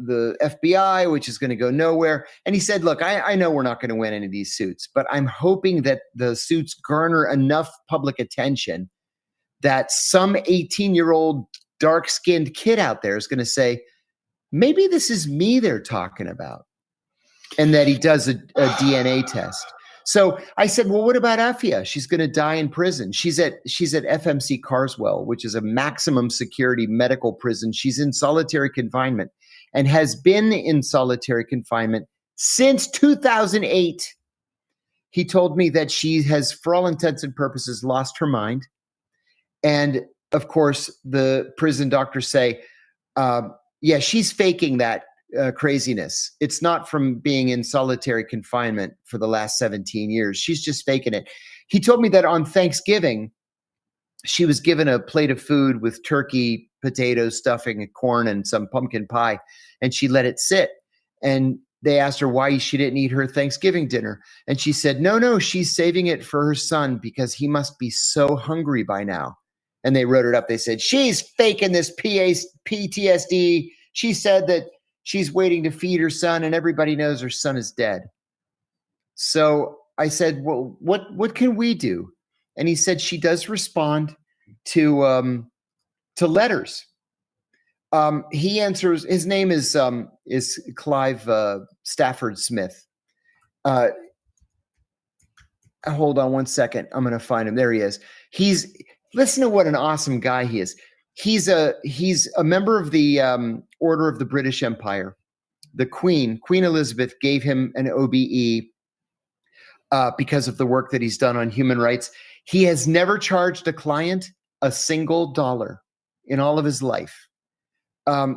the FBI, which is going to go nowhere. And he said, look, I know we're not going to win any of these suits, but I'm hoping that the suits garner enough public attention that some 18-year-old dark-skinned kid out there is going to say, maybe this is me they're talking about. And that he does a DNA test. So I said, well, what about Afia? She's going to die in prison. She's at FMC Carswell, which is a maximum security medical prison. She's in solitary confinement and has been in solitary confinement since 2008. He told me that she has, for all intents and purposes, lost her mind. And of course, the prison doctors say, yeah, she's faking that craziness. It's not from being in solitary confinement for the last 17 years. She's just faking it. He told me that on Thanksgiving, she was given a plate of food with turkey, potatoes, stuffing, and corn, and some pumpkin pie, and she let it sit. And they asked her why she didn't eat her Thanksgiving dinner. And she said, no, she's saving it for her son because he must be so hungry by now. And they wrote it up. They said, she's faking this PTSD. She said that she's waiting to feed her son, and everybody knows her son is dead. So I said, well, what can we do? And he said she does respond to letters. He answers. His name is Clive Stafford Smith. Hold on one second. I'm going to find him. There he is. Listen to what an awesome guy he is. He's a member of the Order of the British Empire. The Queen Elizabeth, gave him an OBE because of the work that he's done on human rights. He has never charged a client a single dollar in all of his life.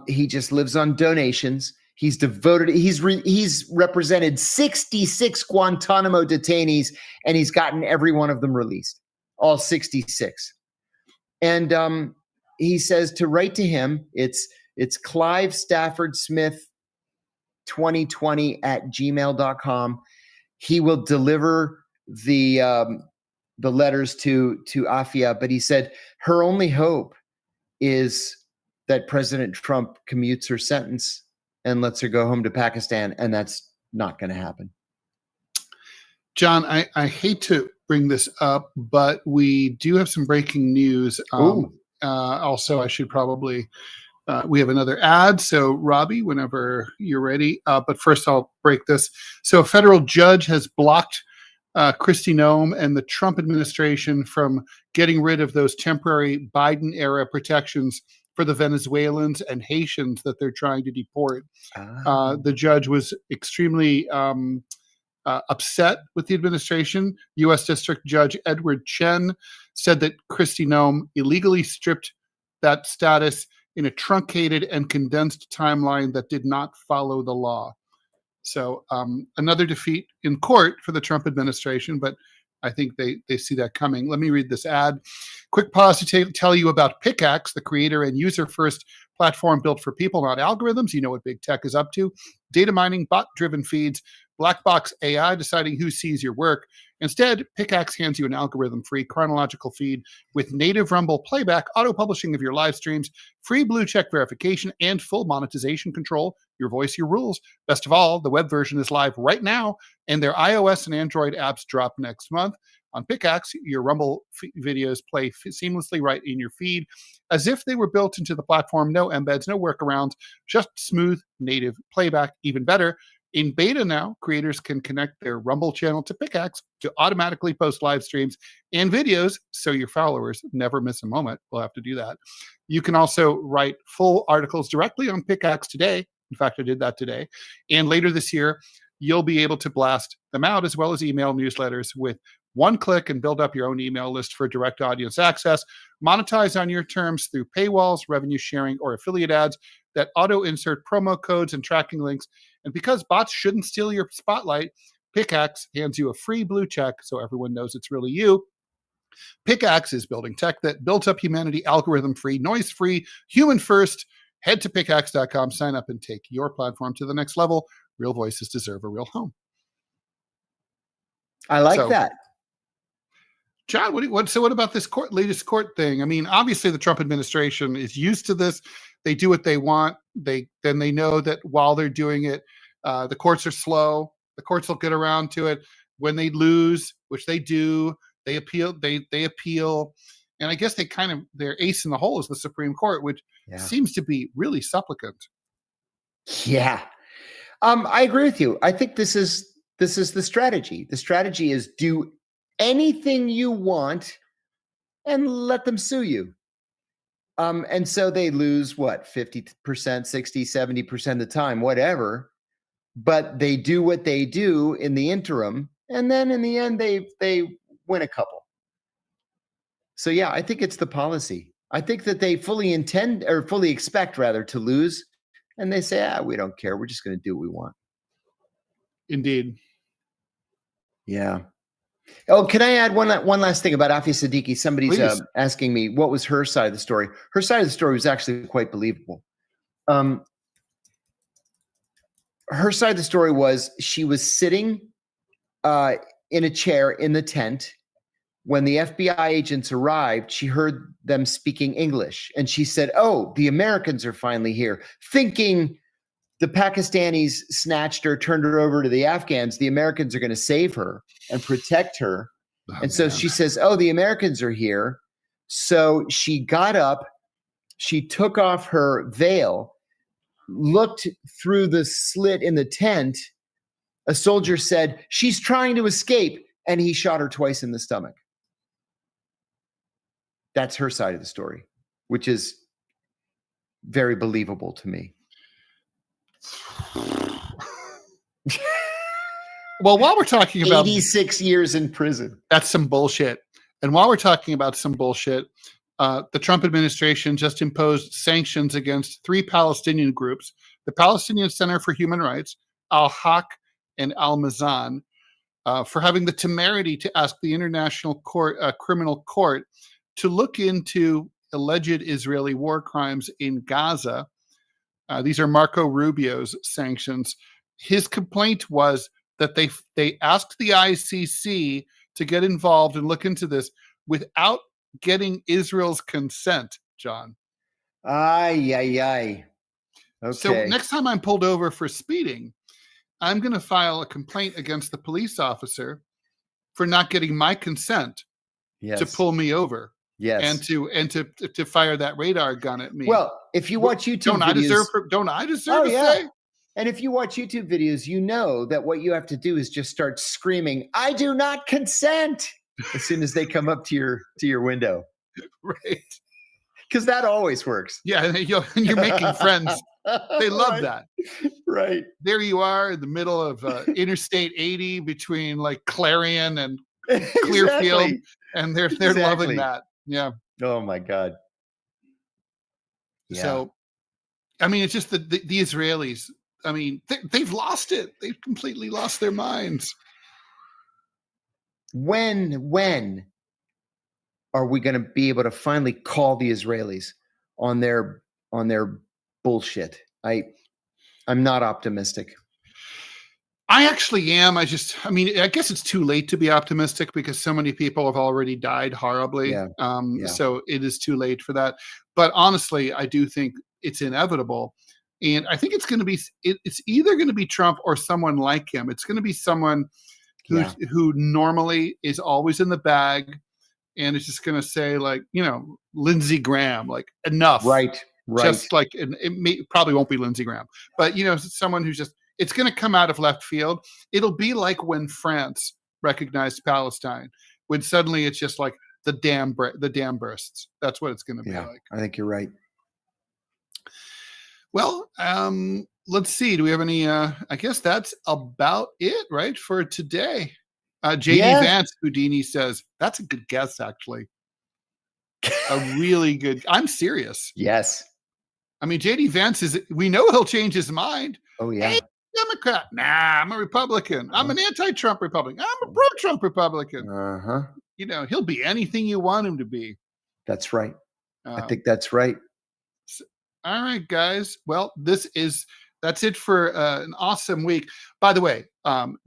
He just lives on donations. He's devoted. He's represented 66 Guantanamo detainees, and he's gotten every one of them released, all 66. And he says to write to him, it's Clive Stafford Smith 2020@gmail.com. He will deliver the letters to Afia, but he said her only hope is that President Trump commutes her sentence and lets her go home to Pakistan, and that's not going to happen. John, I hate to bring this up, but we do have some breaking news. Also, I should probably, we have another ad. So Robbie, whenever you're ready. But first I'll break this. So a federal judge has blocked Kristi Noem and the Trump administration from getting rid of those temporary Biden era protections for the Venezuelans and Haitians that they're trying to deport. Ah. The judge was extremely upset with the administration. U.S. District Judge Edward Chen said that Kristi Noem illegally stripped that status in a truncated and condensed timeline that did not follow the law. So another defeat in court for the Trump administration, but I think they see that coming. Let me read this ad. Quick pause to tell you about Pickaxe, the creator and user-first platform built for people, not algorithms. You know what big tech is up to. Data mining, bot-driven feeds, black box AI deciding who sees your work. Instead, Pickaxe hands you an algorithm-free chronological feed with native Rumble playback, auto-publishing of your live streams, free blue check verification, and full monetization control. Your voice, your rules. Best of all, the web version is live right now, and their iOS and Android apps drop next month. On Pickaxe, your Rumble videos play seamlessly right in your feed, as if they were built into the platform. No embeds, no workarounds, just smooth native playback. Even better, in beta now, creators can connect their Rumble channel to Pickaxe to automatically post live streams and videos so your followers never miss a moment. We'll have to do that. You can also write full articles directly on Pickaxe today. In fact, I did that today. And later this year, you'll be able to blast them out as well as email newsletters with one click and build up your own email list for direct audience access. Monetize on your terms through paywalls, revenue sharing, or affiliate ads that auto-insert promo codes and tracking links. And because bots shouldn't steal your spotlight, Pickaxe hands you a free blue check so everyone knows it's really you. Pickaxe is building tech that builds up humanity, algorithm-free, noise-free, human-first. Head to pickaxe.com, sign up, and take your platform to the next level. Real voices deserve a real home. I like that. John, what about this latest court thing? I mean, obviously the Trump administration is used to this. They do what they want. They know that while they're doing it, the courts are slow. The courts will get around to it. When they lose, which they do, they appeal. They appeal, and I guess their ace in the hole is the Supreme Court, which seems to be really supplicant. Yeah, I agree with you. I think this is the strategy. The strategy is do anything you want and let them sue you. And so they lose 50%, 60, 70% of the time, whatever. But they do what they do in the interim. And then in the end, they win a couple. So yeah, I think it's the policy. I think that they fully expect to lose. And they say, we don't care. We're just going to do what we want. Indeed. Yeah. Oh, can I add one last thing about Afia Sadiki? Somebody's asking me what was her side of the story. Her side of the story was actually quite believable. Her side of the story was she was sitting in a chair in the tent. When the FBI agents arrived, she heard them speaking English. And she said, "Oh, the Americans are finally here," thinking the Pakistanis snatched her, turned her over to the Afghans. The Americans are going to save her and protect her. So she says, "Oh, the Americans are here." So she got up, she took off her veil, looked through the slit in the tent. A soldier said, "She's trying to escape," and he shot her twice in the stomach. That's her side of the story, which is very believable to me. Well, while we're talking about 86 years in prison, that's some bullshit. And while we're talking about some bullshit, the Trump administration just imposed sanctions against 3 Palestinian groups: the Palestinian Center for Human Rights, Al-Haq, and Al-Mizan, for having the temerity to ask the International Criminal Court to look into alleged Israeli war crimes in Gaza. These are Marco Rubio's sanctions. His complaint was that they asked the ICC to get involved and look into this without getting Israel's consent, John. Okay. So next time I'm pulled over for speeding, I'm going to file a complaint against the police officer for not getting my consent to pull me over. Yes. And to fire that radar gun at me. Well, if you watch YouTube don't I deserve a say? And if you watch YouTube videos, you know that what you have to do is just start screaming, "I do not consent," as soon as they come up to your window. Right. Because that always works. Yeah, and you're making friends. They love Right. that. Right. There you are in the middle of Interstate 80 between like Clarion and Clearfield, Exactly. and they're Exactly. loving that. Yeah. Oh my God. Yeah. So, I mean, it's just the Israelis. I mean, they've lost it. They've completely lost their minds. When are we going to be able to finally call the Israelis on their bullshit? I'm not optimistic. I actually am. I mean, I guess it's too late to be optimistic because so many people have already died horribly. Yeah. So it is too late for that. But honestly, I do think it's inevitable. And I think it's going to be, it's either going to be Trump or someone like him. It's going to be someone who normally is always in the bag and is just going to say, like, Lindsey Graham, like, enough. Right. Just like, it probably won't be Lindsey Graham, but, someone who's just, it's going to come out of left field. It'll be like when France recognized Palestine, when suddenly it's just like the dam bursts. That's what it's going to be like. I think you're right. Well, let's see. Do we have any? I guess that's about it, right, for today. JD Vance Houdini says that's a good guess, actually. A really good. I'm serious. Yes. I mean, JD Vance we know he'll change his mind. Oh yeah. Hey, Democrat. Nah, I'm a Republican. I'm an anti-Trump Republican. I'm a pro-Trump Republican. He'll be anything you want him to be. That's right. I think that's right. All right, guys. Well, that's it for an awesome week. By the way,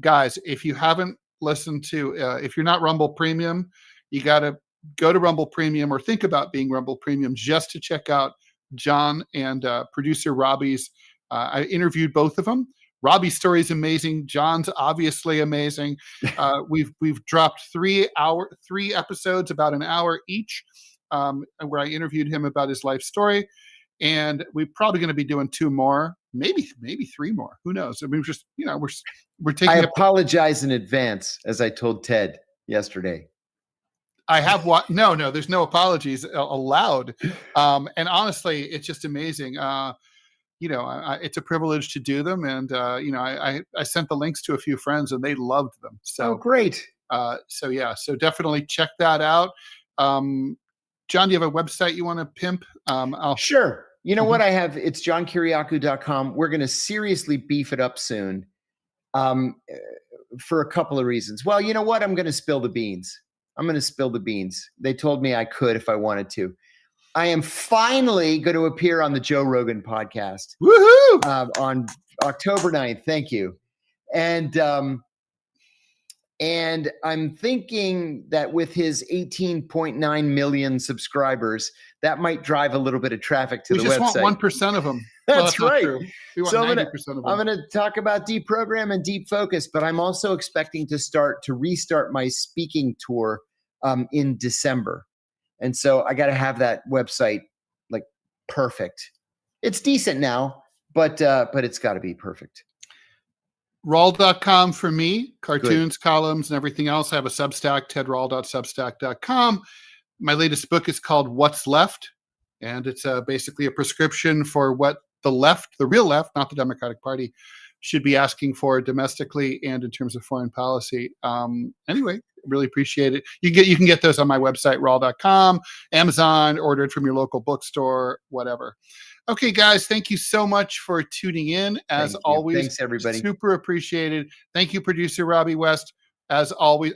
guys, if you haven't listened to, if you're not Rumble Premium, you got to go to Rumble Premium or think about being Rumble Premium just to check out John and producer Robbie's. I interviewed both of them. Robbie's story is amazing. John's obviously amazing. We've dropped 3 episodes, about an hour each, where I interviewed him about his life story. And we're probably going to be doing 2 more, maybe 3 more. Who knows? I mean, just we're taking. I apologize in advance, as I told Ted yesterday. I have what? No, there's no apologies allowed. And honestly, it's just amazing. It's a privilege to do them, and I sent the links to a few friends, and they loved them. So great. So definitely check that out. John, do you have a website you want to pimp? Sure. You know what I have? It's johnkiriakou.com. We're going to seriously beef it up soon for a couple of reasons. Well, you know what? I'm going to spill the beans. They told me I could if I wanted to. I am finally going to appear on the Joe Rogan podcast. Woohoo! On October 9th. Thank you. And I'm thinking that with his 18.9 million subscribers, that might drive a little bit of traffic to the website. We just want 1% of them. That's right. We want 90% of them. I'm going to talk about DeProgram and Deep Focus, but I'm also expecting to restart my speaking tour in December. And so I got to have that website like perfect. It's decent now, but it's got to be perfect. Rall.com for me, cartoons, columns, and everything else. I have a Substack, tedrall.substack.com. My latest book is called What's Left, and it's basically a prescription for what the left, the real left, not the Democratic Party, should be asking for domestically and in terms of foreign policy. Anyway, really appreciate it. You can get those on my website, rall.com, Amazon, order it from your local bookstore, whatever. Okay, guys, thank you so much for tuning in. As always, thanks everybody. Super appreciated. Thank you, producer Robbie West. As always,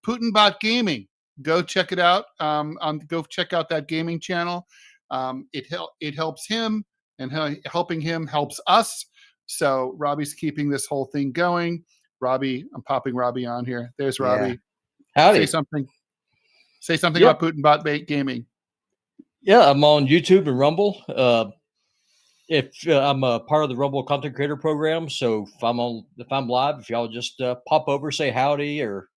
PutinBot Gaming. Go check it out. Go check out that gaming channel. It helps him, and helping him helps us. So Robbie's keeping this whole thing going. Robbie, I'm popping Robbie on here. There's Robbie. Howdy. Say something about PutinBot Gaming. Yeah, I'm on YouTube and Rumble. If I'm a part of the Rumble content creator program, so if I'm live, if y'all just pop over, say howdy, or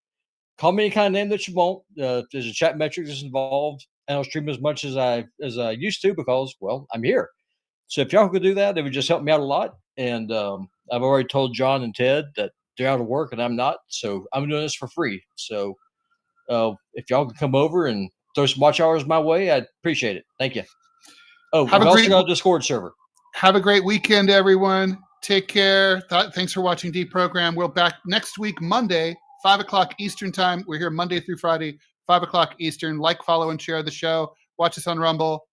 call me any kind of name that you want. There's a chat metric that's involved. I don't stream as much as I used to because, well, I'm here. So if y'all could do that, it would just help me out a lot. And I've already told John and Ted that they're out of work and I'm not, so I'm doing this for free. So if y'all could come over and throw some watch hours my way, I'd appreciate it. Thank you. Oh, Have I've a also great got a Discord server. Have a great weekend, everyone. Take care. Thanks for watching DeProgram. We'll back next week, Monday, 5 o'clock Eastern time. We're here Monday through Friday, 5 o'clock Eastern. Like, follow, and share the show. Watch us on Rumble.